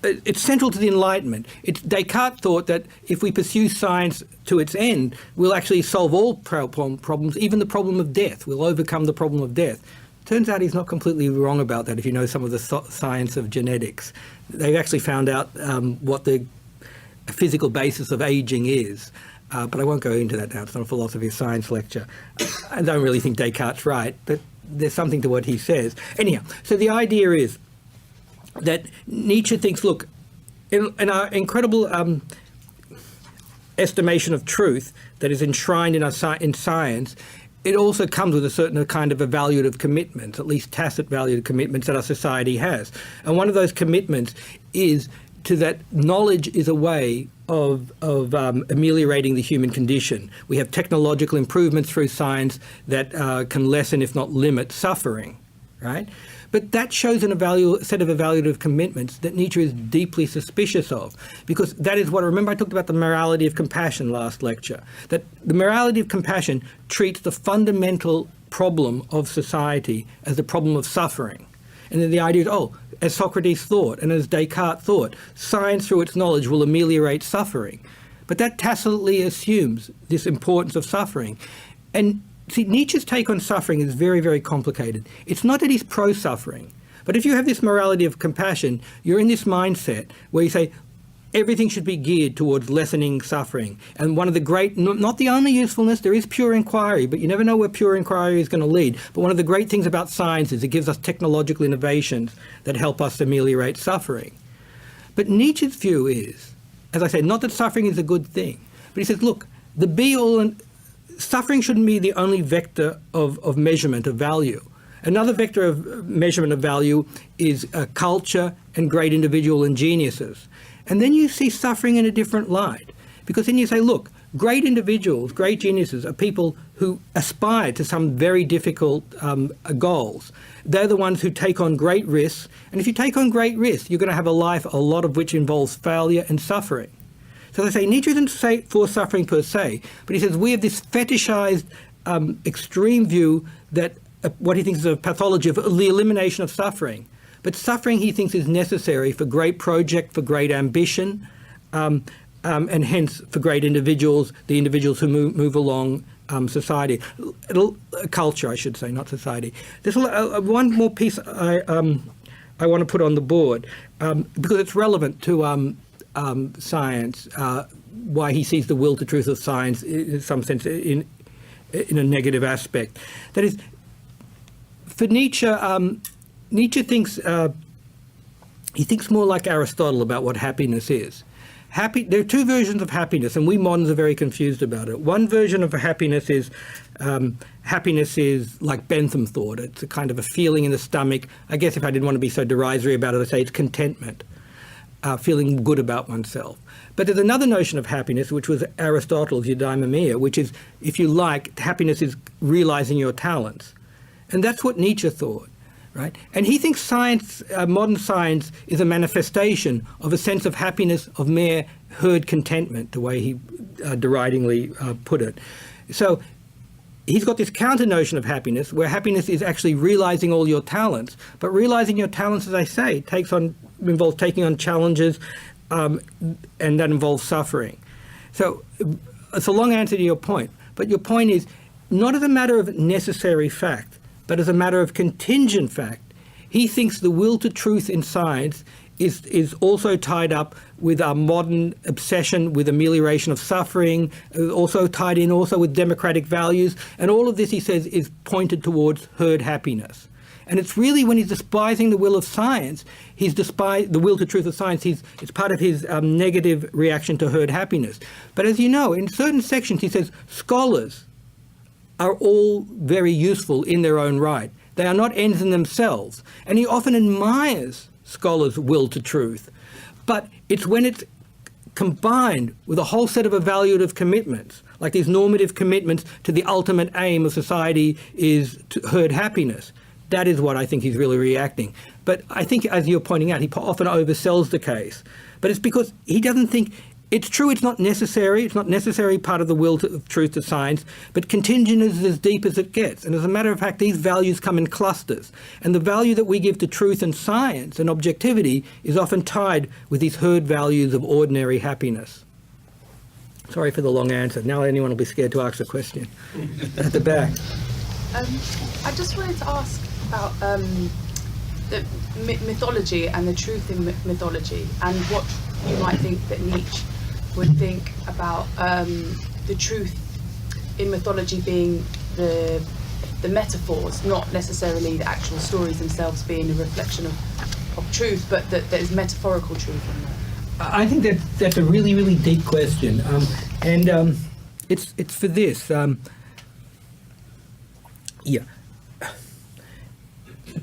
Speaker 1: it's central to the Enlightenment. Descartes thought that if we pursue science to its end, we'll actually solve all problems, even the problem of death. We'll overcome the problem of death. Turns out he's not completely wrong about that if you know some of the science of genetics. They've actually found out what the physical basis of aging is. But I won't go into that now. It's not a philosophy of science lecture. I don't really think Descartes' right, but there's something to what he says. Anyhow, so the idea is that Nietzsche thinks, look, in our incredible estimation of truth that is enshrined in science, it also comes with a certain kind of evaluative commitment, at least tacit evaluative commitments that our society has. And one of those commitments is to that knowledge is a way of ameliorating the human condition. We have technological improvements through science that can lessen, if not limit, suffering, right? But that shows set of evaluative commitments that Nietzsche is deeply suspicious of, because that is what, remember I talked about the morality of compassion last lecture, that the morality of compassion treats the fundamental problem of society as the problem of suffering. And then the idea is, as Socrates thought and as Descartes thought, science through its knowledge will ameliorate suffering. But that tacitly assumes this importance of suffering. And see, Nietzsche's take on suffering is very, very complicated. It's not that he's pro-suffering, but if you have this morality of compassion, you're in this mindset where you say everything should be geared towards lessening suffering. And one of the great, not the only usefulness, there is pure inquiry, but you never know where pure inquiry is going to lead. But one of the great things about science is it gives us technological innovations that help us ameliorate suffering. But Nietzsche's view is, as I say, not that suffering is a good thing, but he says, look, the be-all and suffering shouldn't be the only vector of measurement of value. Another vector of measurement of value is culture and great individual and geniuses. And then you see suffering in a different light, because then you say, look, great individuals, great geniuses are people who aspire to some very difficult goals. They're the ones who take on great risks. And if you take on great risks, you're going to have a life, a lot of which involves failure and suffering. So they say Nietzsche isn't for suffering per se, but he says we have this fetishized extreme view that what he thinks is a pathology of the elimination of suffering. But suffering, he thinks, is necessary for great project, for great ambition, and hence for great individuals, the individuals who move along society. Culture, I should say, not society. There's one more piece I want to put on the board, because it's relevant to science, why he sees the will to truth of science in some sense in a negative aspect. That is, for Nietzsche, Nietzsche thinks he thinks more like Aristotle about what happiness is. There are two versions of happiness, and we moderns are very confused about it. One version of happiness is like Bentham thought. It's a kind of a feeling in the stomach. I guess if I didn't want to be so derisory about it, I'd say it's contentment. Feeling good about oneself. But there's another notion of happiness, which was Aristotle's eudaimonia, which is, if you like, happiness is realizing your talents. And that's what Nietzsche thought, right? And he thinks science, modern science, is a manifestation of a sense of happiness, of mere herd contentment, the way he deridingly put it. So he's got this counter notion of happiness, where happiness is actually realizing all your talents. But realizing your talents, as I say, involves taking on challenges, and that involves suffering. So it's a long answer to your point, but your point is not as a matter of necessary fact, but as a matter of contingent fact. He thinks the will to truth in science is also tied up with our modern obsession with amelioration of suffering, also tied in also with democratic values, and all of this, he says, is pointed towards herd happiness. And it's really when he's despising the will of science, he's despised the will to truth of science. It's part of his negative reaction to herd happiness. But as you know, in certain sections, he says scholars are all very useful in their own right. They are not ends in themselves. And he often admires scholars' will to truth. But it's when it's combined with a whole set of evaluative commitments, like these normative commitments to the ultimate aim of society is to herd happiness. That is what I think he's really reacting. But I think, as you're pointing out, he often oversells the case. But it's because he doesn't think it's true. It's not necessary. It's not necessary part of the will of truth to science. But contingent is as deep as it gets. And as a matter of fact, these values come in clusters. And the value that we give to truth and science and objectivity is often tied with these herd values of ordinary happiness. Sorry for the long answer. Now anyone will be scared to ask a question. At the back.
Speaker 3: I just wanted to ask about the mythology and the truth in mythology, and what you might think that Nietzsche would think about the truth in mythology being the metaphors, not necessarily the actual stories themselves being a reflection of truth, but that there's metaphorical truth in there.
Speaker 1: I think that's a really, really deep question, it's for this. Yeah.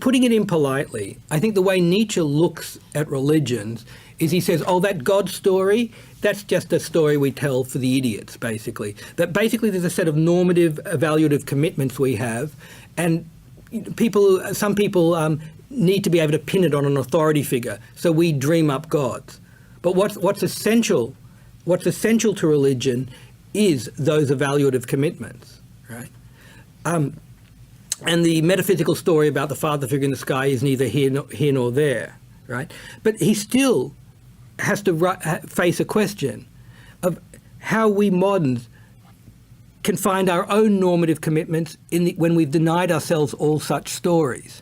Speaker 1: Putting it in politely, I think the way Nietzsche looks at religions is he says, oh, that God story, that's just a story we tell for the idiots, basically. That basically there's a set of normative, evaluative commitments we have, and some people need to be able to pin it on an authority figure, so we dream up gods. But what's essential to religion is those evaluative commitments, right? And the metaphysical story about the father figure in the sky is neither here nor there, right? But he still has to face a question of how we moderns can find our own normative commitments when we've denied ourselves all such stories.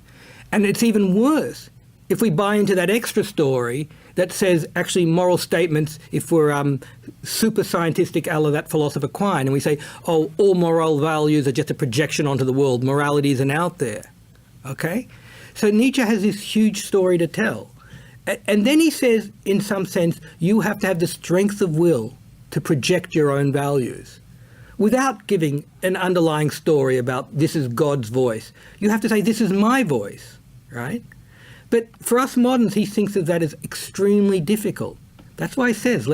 Speaker 1: And it's even worse if we buy into that extra story that says actually moral statements, if we're super scientific a la that philosopher Quine, and we say, oh, all moral values are just a projection onto the world, morality isn't out there, okay? So Nietzsche has this huge story to tell. And then he says, in some sense, you have to have the strength of will to project your own values without giving an underlying story about this is God's voice. You have to say, this is my voice, right? But for us moderns, he thinks of that as extremely difficult. That's why he says,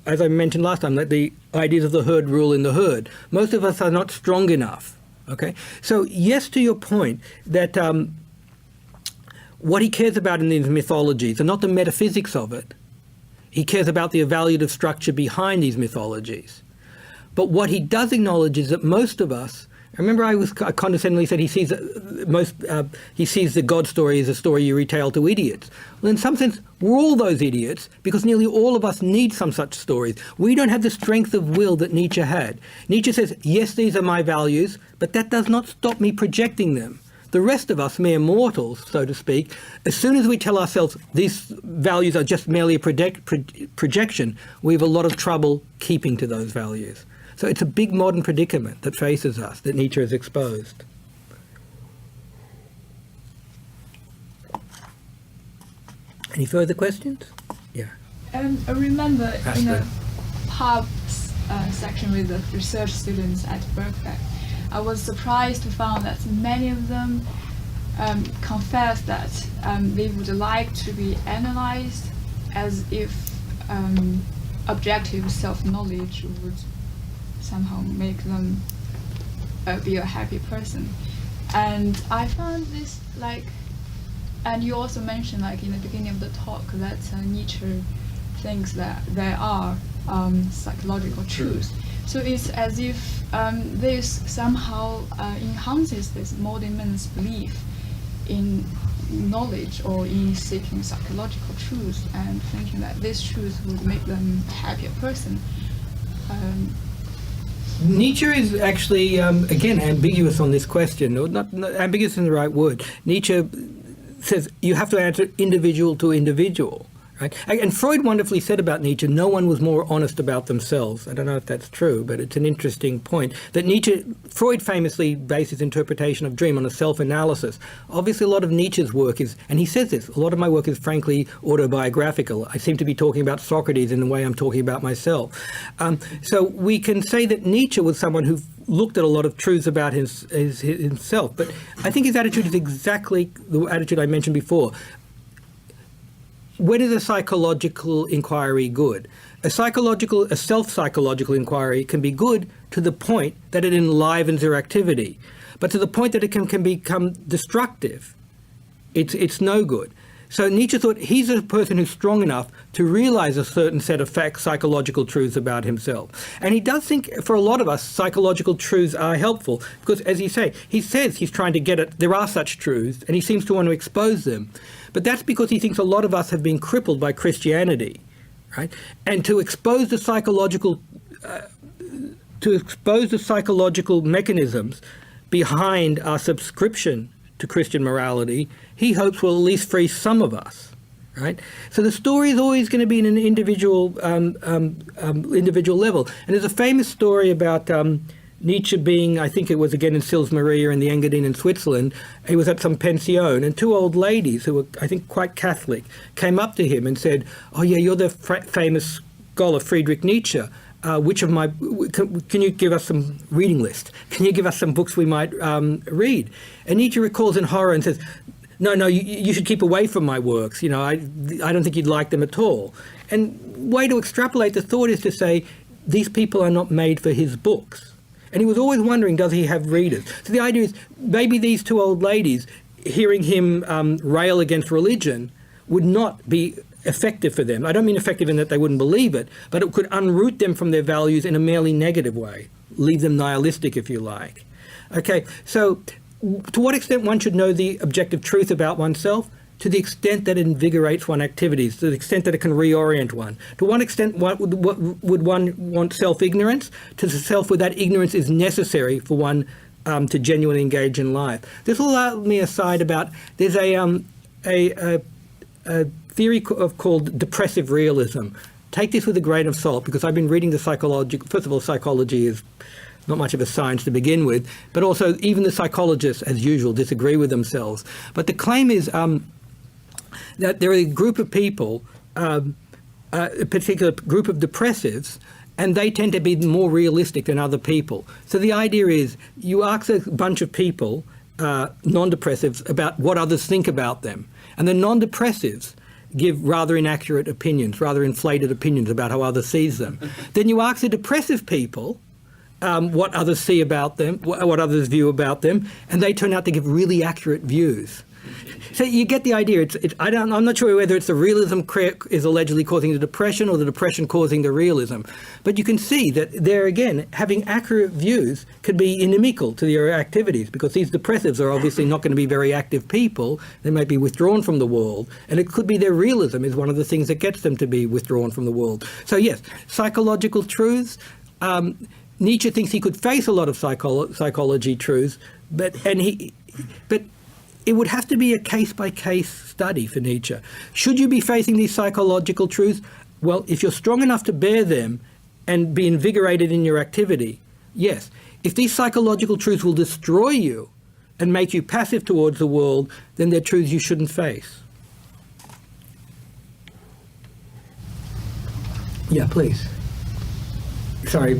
Speaker 1: as I mentioned last time, let the ideas of the herd rule in the herd. Most of us are not strong enough, okay? So yes, to your point, that what he cares about in these mythologies are not the metaphysics of it. He cares about the evaluative structure behind these mythologies. But what he does acknowledge is that most of us, remember I condescendingly said he sees the God story as a story you retell to idiots. Well, in some sense, we're all those idiots because nearly all of us need some such stories. We don't have the strength of will that Nietzsche had. Nietzsche says, yes, these are my values, but that does not stop me projecting them. The rest of us, mere mortals, so to speak, as soon as we tell ourselves these values are just merely a projection, we have a lot of trouble keeping to those values. So it's a big modern predicament that faces us, that Nietzsche has exposed. Any further questions? Yeah.
Speaker 4: I remember
Speaker 1: Astrid.
Speaker 4: in a pub section with the research students at Berkeley, I was surprised to find that many of them confess that they would like to be analyzed as if objective self-knowledge would somehow make them be a happy person. And I found this and you also mentioned in the beginning of the talk that Nietzsche thinks that there are psychological truths. So it's as if this somehow enhances this modern man's belief in knowledge or in seeking psychological truth and thinking that this truth would make them a happier person.
Speaker 1: Nietzsche is actually, again, ambiguous on this question, or not ambiguous in the right word. Nietzsche says you have to answer individual to individual. Right? And Freud wonderfully said about Nietzsche, no one was more honest about themselves. I don't know if that's true, but it's an interesting point. That Freud famously based his interpretation of dream on a self-analysis. Obviously, a lot of Nietzsche's work is, and he says this, a lot of my work is frankly autobiographical. I seem to be talking about Socrates in the way I'm talking about myself. So we can say that Nietzsche was someone who looked at a lot of truths about himself, but I think his attitude is exactly the attitude I mentioned before. When is a psychological inquiry good? A self-psychological inquiry can be good to the point that it enlivens your activity, but to the point that it can become destructive, it's no good. So Nietzsche thought he's a person who's strong enough to realize a certain set of psychological truths about himself. And he does think, for a lot of us, psychological truths are helpful, because, as he says he's trying to get at, there are such truths, and he seems to want to expose them. But that's because he thinks a lot of us have been crippled by Christianity, right? And to expose the psychological mechanisms behind our subscription to Christian morality, he hopes will at least free some of us, right? So the story is always going to be in an individual level. And there's a famous story about Nietzsche being, I think it was again in Sils Maria in the Engadine in Switzerland. He was at some pension, and two old ladies who were, I think, quite Catholic, came up to him and said, "Oh yeah, you're the famous scholar Friedrich Nietzsche. Can you give us some reading list? Can you give us some books we might read?" And Nietzsche recalls in horror and says, "No, you should keep away from my works. You know, I don't think you'd like them at all." And way to extrapolate the thought is to say, these people are not made for his books. And he was always wondering, does he have readers? So the idea is, maybe these two old ladies, hearing him rail against religion, would not be effective for them. I don't mean effective in that they wouldn't believe it, but it could unroot them from their values in a merely negative way, leave them nihilistic, if you like. Okay, so to what extent one should know the objective truth about oneself? To the extent that it invigorates one's activities, to the extent that it can reorient one. To what extent would one want self-ignorance? To the self where that ignorance is necessary for one to genuinely engage in life. This will allow me aside about, there's a theory called depressive realism. Take this with a grain of salt, because I've been reading the psychology. First of all, psychology is not much of a science to begin with, but also even the psychologists, as usual, disagree with themselves. But the claim is that there are a group of people, a particular group of depressives, and they tend to be more realistic than other people. So the idea is, you ask a bunch of people, non-depressives, about what others think about them. And the non-depressives give rather inaccurate opinions, rather inflated opinions about how others sees them. Then you ask the depressive people what others see about them, what others view about them, and they turn out to give really accurate views. So you get the idea. I'm not sure whether it's the realism is allegedly causing the depression or the depression causing the realism. But you can see that there again, having accurate views could be inimical to your activities, because these depressives are obviously not going to be very active people. They might be withdrawn from the world. And it could be their realism is one of the things that gets them to be withdrawn from the world. So yes, psychological truths. Nietzsche thinks he could face a lot of psychology truths, but it would have to be a case-by-case study for Nietzsche. Should you be facing these psychological truths? Well, if you're strong enough to bear them and be invigorated in your activity, yes. If these psychological truths will destroy you and make you passive towards the world, then they're truths you shouldn't face. Yeah, please. Sorry.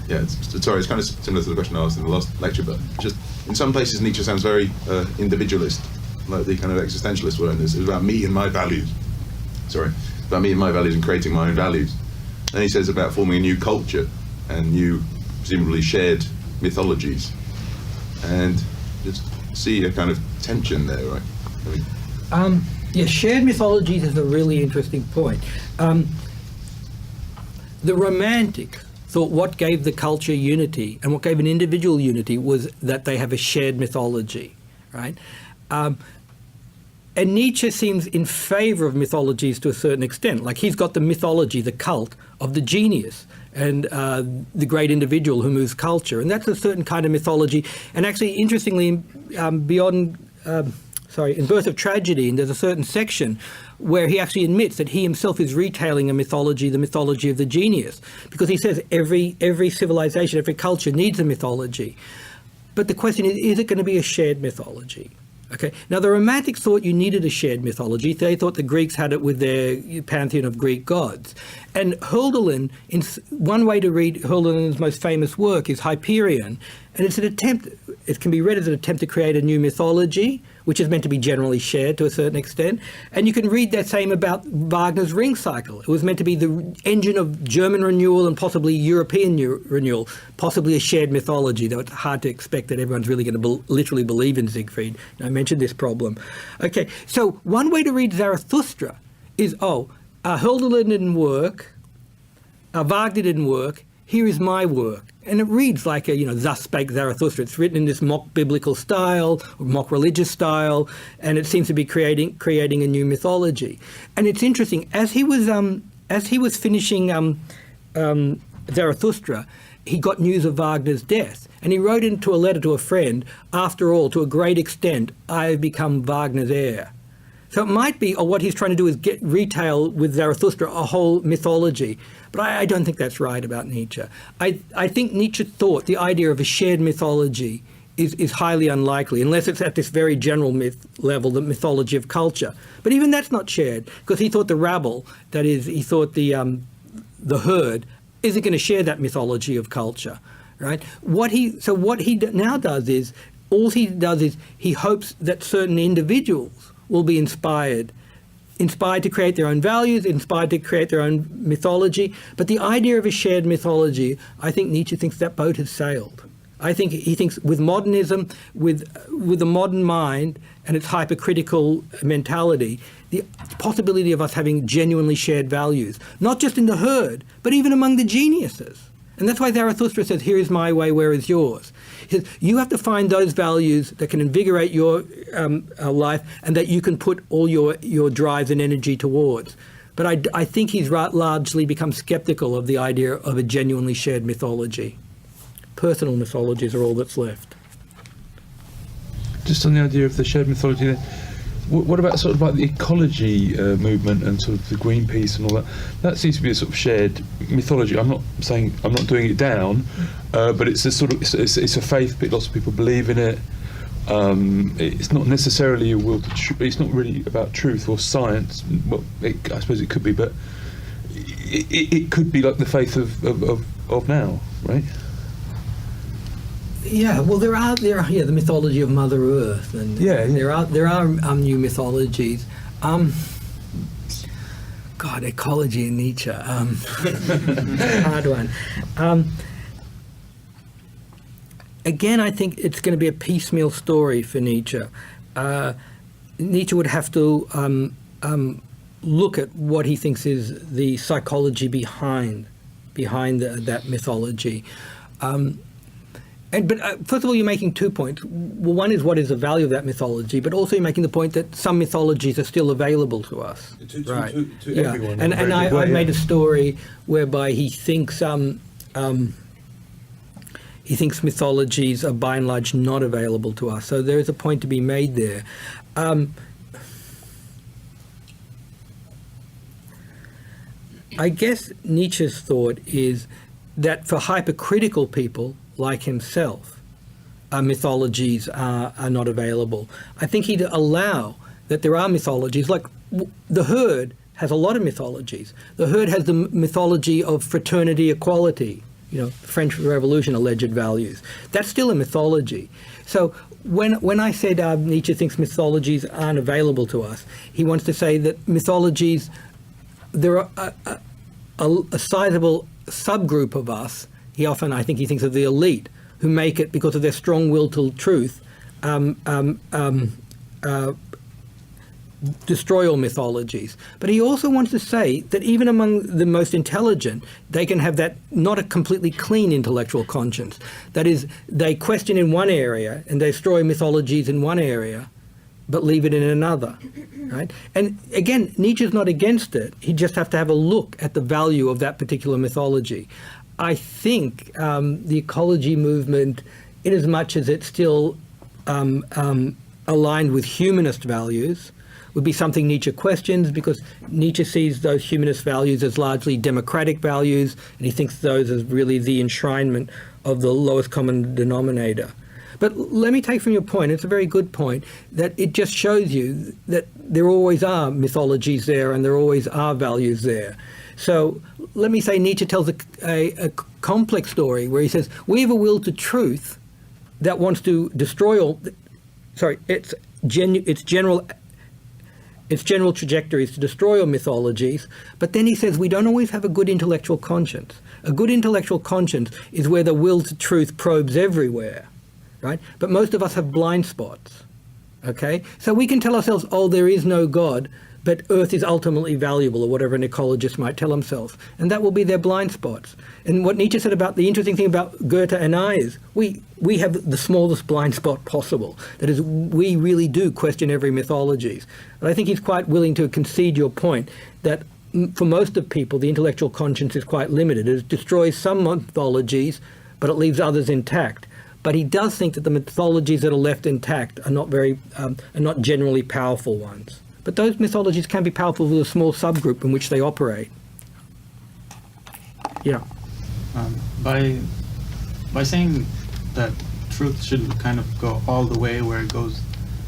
Speaker 5: Yeah, it's kind of similar to the question I asked in the last lecture, but just in some places Nietzsche sounds very individualist, like the kind of existentialist were, and it's about me and my values. About me and my values and creating my own values. And he says about forming a new culture and new, presumably shared mythologies, and just see a kind of tension there, right?
Speaker 1: Yeah, shared mythologies is a really interesting point. The Romantics thought what gave the culture unity and what gave an individual unity was that they have a shared mythology, right? And Nietzsche seems in favour of mythologies to a certain extent. Like he's got the mythology, the cult of the genius and the great individual who moves culture. And that's a certain kind of mythology. And actually, interestingly, in Birth of Tragedy, and there's a certain section where he actually admits that he himself is retailing a mythology, the mythology of the genius, because he says every civilization, every culture needs a mythology. But the question is it going to be a shared mythology? Okay. Now, the Romantics thought you needed a shared mythology. They thought the Greeks had it with their pantheon of Greek gods. And Hölderlin, one way to read Hölderlin's most famous work is Hyperion. And it's an attempt, it can be read as an attempt to create a new mythology, which is meant to be generally shared to a certain extent. And you can read that same about Wagner's Ring Cycle. It was meant to be the engine of German renewal and possibly European renewal, possibly a shared mythology, though it's hard to expect that everyone's really going to literally believe in Siegfried. I mentioned this problem. Okay, so one way to read Zarathustra is, Hölderlin didn't work, Wagner didn't work, here is my work. And it reads like thus spake Zarathustra. It's written in this mock biblical style, or mock religious style, and it seems to be creating a new mythology. And it's interesting, as he was finishing Zarathustra, he got news of Wagner's death, and he wrote into a letter to a friend, "After all, to a great extent, I have become Wagner's heir." So it might be, or what he's trying to do is retail with Zarathustra a whole mythology. But I don't think that's right about Nietzsche. I think Nietzsche thought the idea of a shared mythology is highly unlikely, unless it's at this very general level, the mythology of culture. But even that's not shared, because he thought the rabble, that is, he thought the herd, isn't going to share that mythology of culture, right? What he now does is, he hopes that certain individuals will be inspired to create their own values, inspired to create their own mythology. But the idea of a shared mythology, I think Nietzsche thinks that boat has sailed. I think he thinks with modernism, with the modern mind and its hypercritical mentality, the possibility of us having genuinely shared values, not just in the herd, but even among the geniuses. And that's why Zarathustra says, here is my way, where is yours? He says, you have to find those values that can invigorate your life and that you can put all your drives and energy towards. But I think he's largely become skeptical of the idea of a genuinely shared mythology. Personal mythologies are all that's left.
Speaker 6: Just on the idea of the shared mythology then, what about sort of like the ecology movement and sort of the Greenpeace and all that? That seems to be a sort of shared mythology. I'm not saying, I'm not doing it down, but it's a sort of it's a faith. Lots of people believe in it. It's not necessarily a will to it's not really about truth or science. Well, I suppose it could be, but it could be like the faith of now, right?
Speaker 1: Yeah, well, there are the mythology of Mother Earth, and there are new mythologies. God, ecology and Nietzsche, hard one. Again, I think it's going to be a piecemeal story for Nietzsche. Nietzsche would have to look at what he thinks is the psychology behind that mythology. But first of all, you're making 2 points. Well, one is what is the value of that mythology, but also you're making the point that some mythologies are still available to us.
Speaker 6: To
Speaker 1: Yeah.
Speaker 6: everyone.
Speaker 1: And I made a story whereby he thinks mythologies are by and large not available to us. So there is a point to be made there. I guess Nietzsche's thought is that for hypercritical people like himself, mythologies are not available. I think he'd allow that there are mythologies, like the herd has a lot of mythologies. The herd has the mythology of fraternity, equality, French Revolution alleged values. That's still a mythology. So when I said Nietzsche thinks mythologies aren't available to us, he wants to say that mythologies, there are a sizable subgroup of us. I think he thinks of the elite, who make it because of their strong will to truth, destroy all mythologies. But he also wants to say that even among the most intelligent, they can have that not a completely clean intellectual conscience. That is, they question in one area and they destroy mythologies in one area, but leave it in another, right? And again, Nietzsche's not against it. He just have to have a look at the value of that particular mythology. I think the ecology movement, in as much as it's still aligned with humanist values, would be something Nietzsche questions, because Nietzsche sees those humanist values as largely democratic values, and he thinks those as really the enshrinement of the lowest common denominator. But let me take from your point, it's a very good point, that it just shows you that there always are mythologies there and there always are values there. So let me say Nietzsche tells a complex story where he says, we have a will to truth that wants to destroy all, its general trajectory is to destroy all mythologies, but then he says we don't always have a good intellectual conscience. A good intellectual conscience is where the will to truth probes everywhere, right? But most of us have blind spots, okay? So we can tell ourselves, oh, there is no God, but Earth is ultimately valuable, or whatever an ecologist might tell himself, and that will be their blind spots. And what Nietzsche said about the interesting thing about Goethe and I is we have the smallest blind spot possible. That is, we really do question every mythology. But I think he's quite willing to concede your point that for most of people, the intellectual conscience is quite limited. It destroys some mythologies, but it leaves others intact. But he does think that the mythologies that are left intact are not generally powerful ones. But those mythologies can be powerful with a small subgroup in which they operate. Yeah.
Speaker 7: By saying that truth should kind of go all the way where it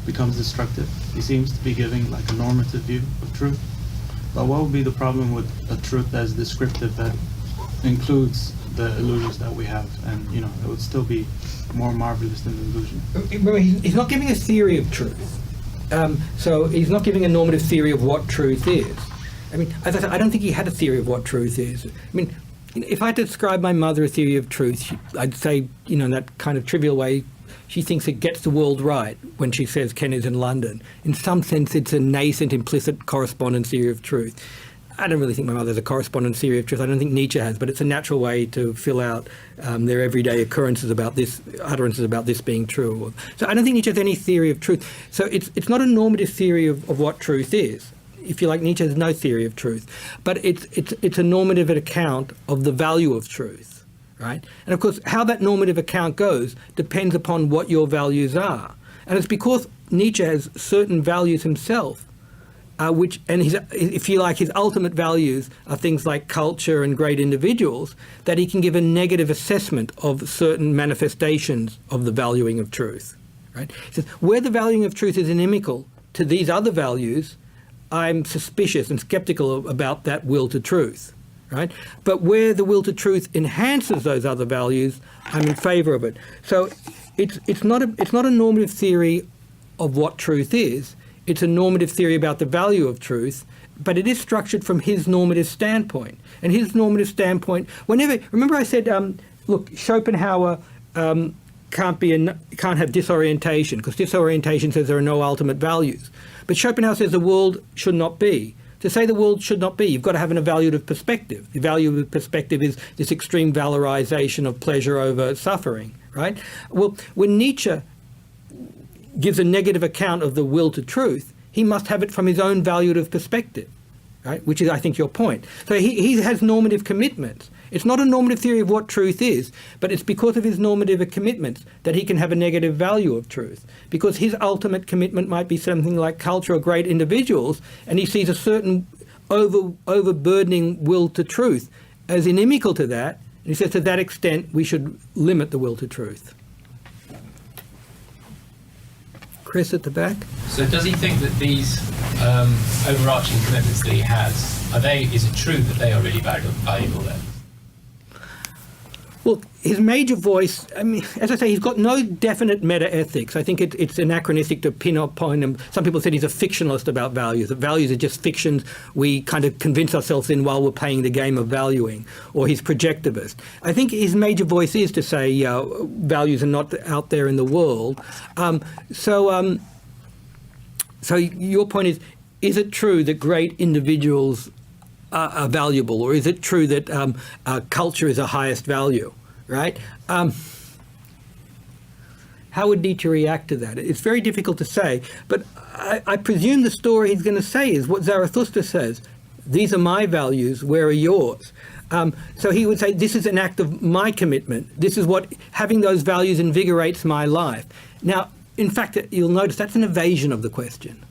Speaker 7: becomes destructive, he seems to be giving like a normative view of truth. But what would be the problem with a truth that is descriptive, that includes the illusions that we have, and it would still be more marvelous than the illusion?
Speaker 1: Remember, he's not giving a theory of truth. So he's not giving a normative theory of what truth is. I mean, as I said, I don't think he had a theory of what truth is. I mean, if I had to describe my mother a theory of truth, I'd say, in that kind of trivial way, she thinks it gets the world right when she says Ken is in London. In some sense, it's a nascent, implicit correspondence theory of truth. I don't really think my mother's a correspondence theory of truth. I don't think Nietzsche has, but it's a natural way to fill out their everyday occurrences about this, utterances about this being true. So I don't think Nietzsche has any theory of truth. So it's not a normative theory of what truth is. If you like, Nietzsche has no theory of truth, but it's a normative account of the value of truth, right? And of course, how that normative account goes depends upon what your values are. And it's because Nietzsche has certain values himself, if you like, his ultimate values are things like culture and great individuals, that he can give a negative assessment of certain manifestations of the valuing of truth, right? He says, where the valuing of truth is inimical to these other values, I'm suspicious and skeptical about that will to truth, right? But where the will to truth enhances those other values, I'm in favour of it. So it's not a normative theory of what truth is. It's a normative theory about the value of truth, but it is structured from his normative standpoint. And his normative standpoint, remember I said, look, Schopenhauer can't have disorientation, because disorientation says there are no ultimate values. But Schopenhauer says the world should not be. To say the world should not be, you've got to have an evaluative perspective. The evaluative perspective is this extreme valorization of pleasure over suffering, right? Well, when Nietzsche gives a negative account of the will to truth, he must have it from his own valuative perspective, right? Which is, I think, your point. So he has normative commitments. It's not a normative theory of what truth is, but it's because of his normative commitments that he can have a negative value of truth. Because his ultimate commitment might be something like culture or great individuals, and he sees a certain overburdening will to truth as inimical to that, and he says to that extent we should limit the will to truth. Chris at the back.
Speaker 8: So does he think that these overarching commitments that he has, is it true that they are really valuable then?
Speaker 1: Well, his major voice, I mean, as I say, he's got no definite meta-ethics. I think it's anachronistic to pin upon him. Some people said he's a fictionalist about values, that values are just fictions we kind of convince ourselves in while we're playing the game of valuing, or he's projectivist. I think his major voice is to say values are not out there in the world. So your point is it true that great individuals are valuable, or is it true that culture is the highest value, right? How would Nietzsche react to that? It's very difficult to say, but I presume the story he's going to say is what Zarathustra says. These are my values, where are yours? So he would say, this is an act of my commitment. This is what, having those values invigorates my life. Now, in fact, you'll notice that's an evasion of the question.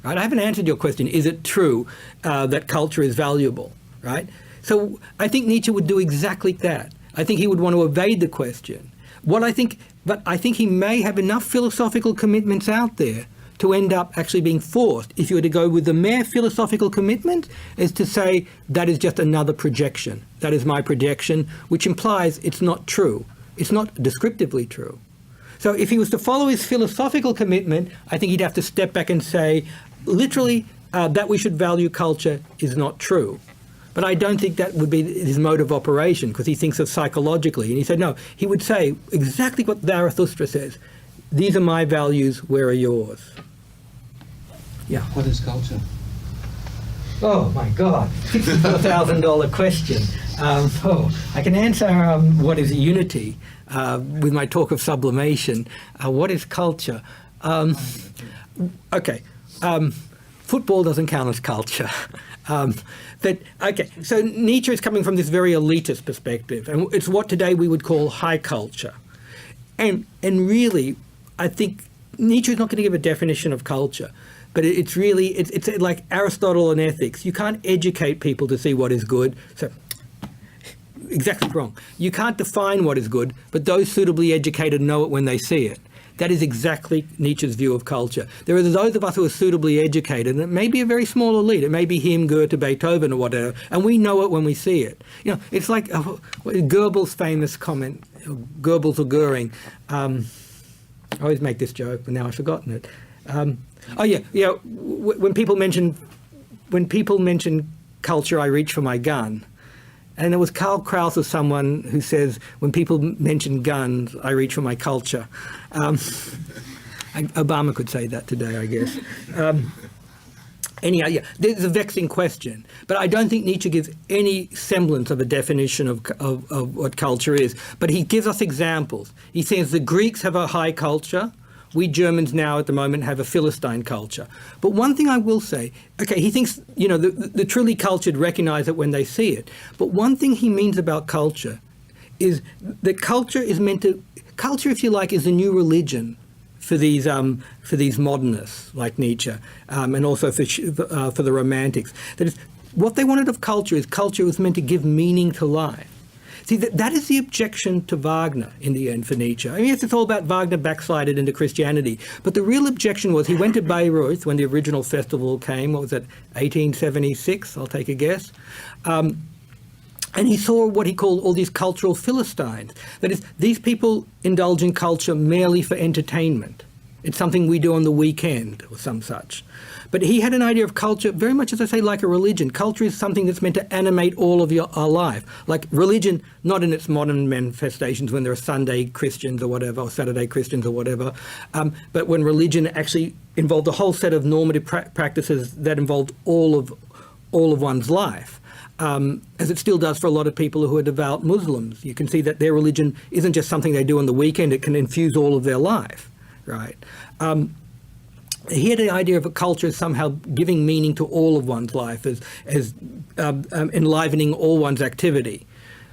Speaker 1: Right? I haven't answered your question, is it true that culture is valuable? Right? So I think Nietzsche would do exactly that. I think he would want to evade the question. But I think he may have enough philosophical commitments out there to end up actually being forced, if you were to go with the mere philosophical commitment, is to say that is just another projection. That is my projection, which implies it's not true. It's not descriptively true. So if he was to follow his philosophical commitment, I think he'd have to step back and say, literally, that we should value culture is not true. But I don't think that would be his mode of operation, because he thinks of psychologically. And he said, no, he would say exactly what Zarathustra says. These are my values, where are yours? Yeah.
Speaker 9: What is culture?
Speaker 1: Oh my God, $64,000 question. I can answer what is unity with my talk of sublimation. What is culture? Okay, football doesn't count as culture. So Nietzsche is coming from this very elitist perspective, and it's what today we would call high culture. And really, I think Nietzsche is not going to give a definition of culture, but it's like Aristotle and ethics. You can't educate people to see what is good. So exactly wrong. You can't define what is good, but those suitably educated know it when they see it. That is exactly Nietzsche's view of culture. There are those of us who are suitably educated, and it may be a very small elite. It may be him, Goethe, Beethoven, or whatever, and we know it when we see it. You know, it's like Goebbels' famous comment, Goebbels or Goering. I always make this joke, but now I've forgotten it. When people mention culture, I reach for my gun. And it was Karl Kraus or someone who says, when people mention guns, I reach for my culture. Obama could say that today, I guess. Anyhow, there's a vexing question. But I don't think Nietzsche gives any semblance of a definition of what culture is. But he gives us examples. He says the Greeks have a high culture. We Germans now at the moment have a Philistine culture. But one thing I will say, okay, he thinks, the truly cultured recognize it when they see it. But one thing he means about culture is that culture, if you like, is a new religion for these modernists like Nietzsche, and also for the Romantics. That is, what they wanted of culture was meant to give meaning to life. See, that is the objection to Wagner in the end for Nietzsche. I mean, yes, it's all about Wagner backslided into Christianity, but the real objection was he went to Bayreuth when the original festival came, what was it, 1876, I'll take a guess, and he saw what he called all these cultural Philistines. That is, these people indulge in culture merely for entertainment. It's something we do on the weekend or some such. But he had an idea of culture very much, as I say, like a religion. Culture is something that's meant to animate all of our life. Like religion, not in its modern manifestations when there are Sunday Christians or whatever, or Saturday Christians or whatever, but when religion actually involved a whole set of normative practices that involved all of one's life. As it still does for a lot of people who are devout Muslims. You can see that their religion isn't just something they do on the weekend, it can infuse all of their life, right? He had the idea of a culture as somehow giving meaning to all of one's life, as enlivening all one's activity.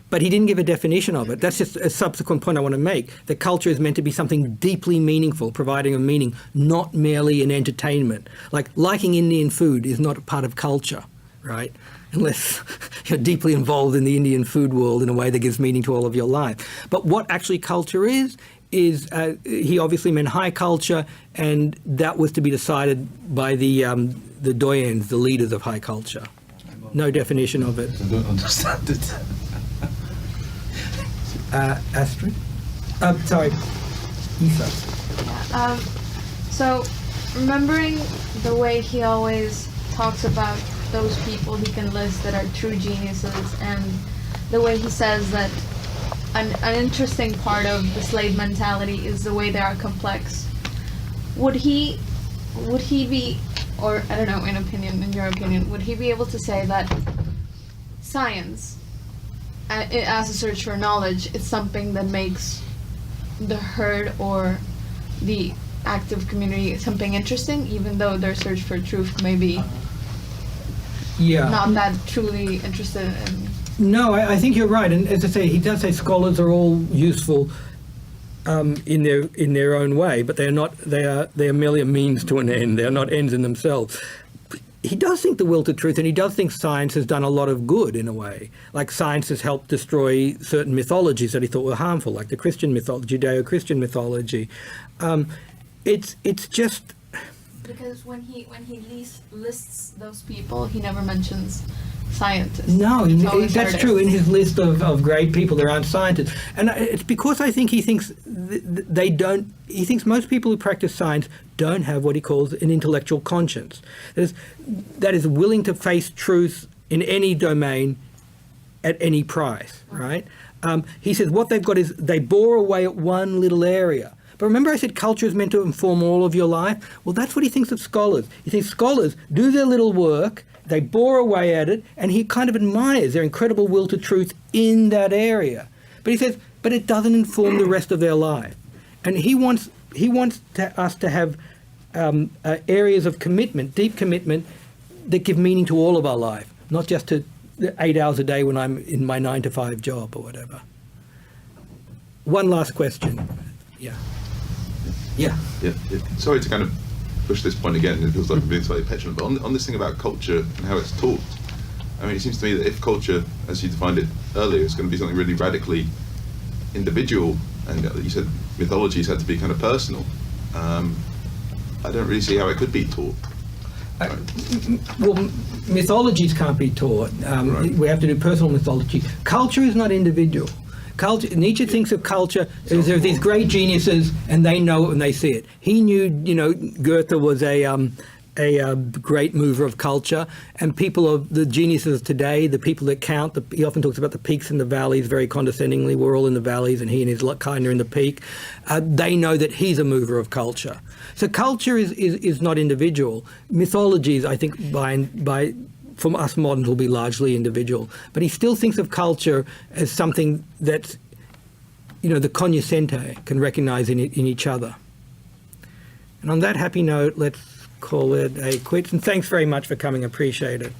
Speaker 1: But he didn't give a definition of it. That's just a subsequent point I want to make. That culture is meant to be something deeply meaningful, providing a meaning, not merely an entertainment. Like liking Indian food is not a part of culture, right? Unless you're deeply involved in the Indian food world in a way that gives meaning to all of your life. But what actually culture is he obviously meant high culture, and that was to be decided by the doyens, the leaders of high culture. No definition of it.
Speaker 9: I don't understand it.
Speaker 1: Astrid? Sorry, Issa.
Speaker 10: So, remembering the way he always talks about those people he can list that are true geniuses, and the way he says that an interesting part of the slave mentality is the way they are complex. Would he be, or I don't know, in your opinion, would he be able to say that science, as a search for knowledge, is something that makes the herd or the active community something interesting, even though their search for truth may be
Speaker 1: Yeah.
Speaker 10: not that truly interested in.
Speaker 1: No, I think you're right, and as I say, he does say scholars are all useful in their own way, but they're not. They are merely a means to an end. They are not ends in themselves. He does think the will to truth, and he does think science has done a lot of good in a way. Like science has helped destroy certain mythologies that he thought were harmful, like the Christian mythology, Judeo-Christian mythology. It's just.
Speaker 10: Because when he lists those people, he never mentions scientists.
Speaker 1: No,
Speaker 10: It's always
Speaker 1: that's
Speaker 10: artists.
Speaker 1: true. In his list of great people, there aren't scientists. And it's because I think he thinks they don't, he thinks most people who practice science don't have what he calls an intellectual conscience. That is willing to face truth in any domain at any price, right? He says what they've got is they bore away at one little area. But remember I said culture is meant to inform all of your life? Well, that's what he thinks of scholars. He thinks scholars do their little work, they bore away at it, and he kind of admires their incredible will to truth in that area. But he says, but it doesn't inform the rest of their life. And he wants us to have areas of commitment, deep commitment, that give meaning to all of our life, not just to the 8 hours a day when I'm in my 9-to-5 job or whatever. One last question. Yeah.
Speaker 5: Yeah. Sorry to kind of push this point again. It feels like I'm being slightly petulant, but on this thing about culture and how it's taught, I mean, it seems to me that if culture, as you defined it earlier, is going to be something really radically individual, and you said mythologies had to be kind of personal, I don't really see how it could be taught.
Speaker 1: Well, mythologies can't be taught.
Speaker 5: Right.
Speaker 1: We have to do personal mythology. Culture is not individual. Culture, Nietzsche thinks of culture as there are these great geniuses, and they know it when they see it. He knew, Goethe was a great mover of culture, and people of the geniuses today, the people that count. He often talks about the peaks and the valleys very condescendingly. We're all in the valleys, and he and his kind are in the peak. They know that he's a mover of culture. So culture is not individual. Mythologies, I think, from us moderns will be largely individual, but he still thinks of culture as something that, the cognoscente can recognize in each other. And on that happy note, let's call it a quits, and thanks very much for coming, appreciate it.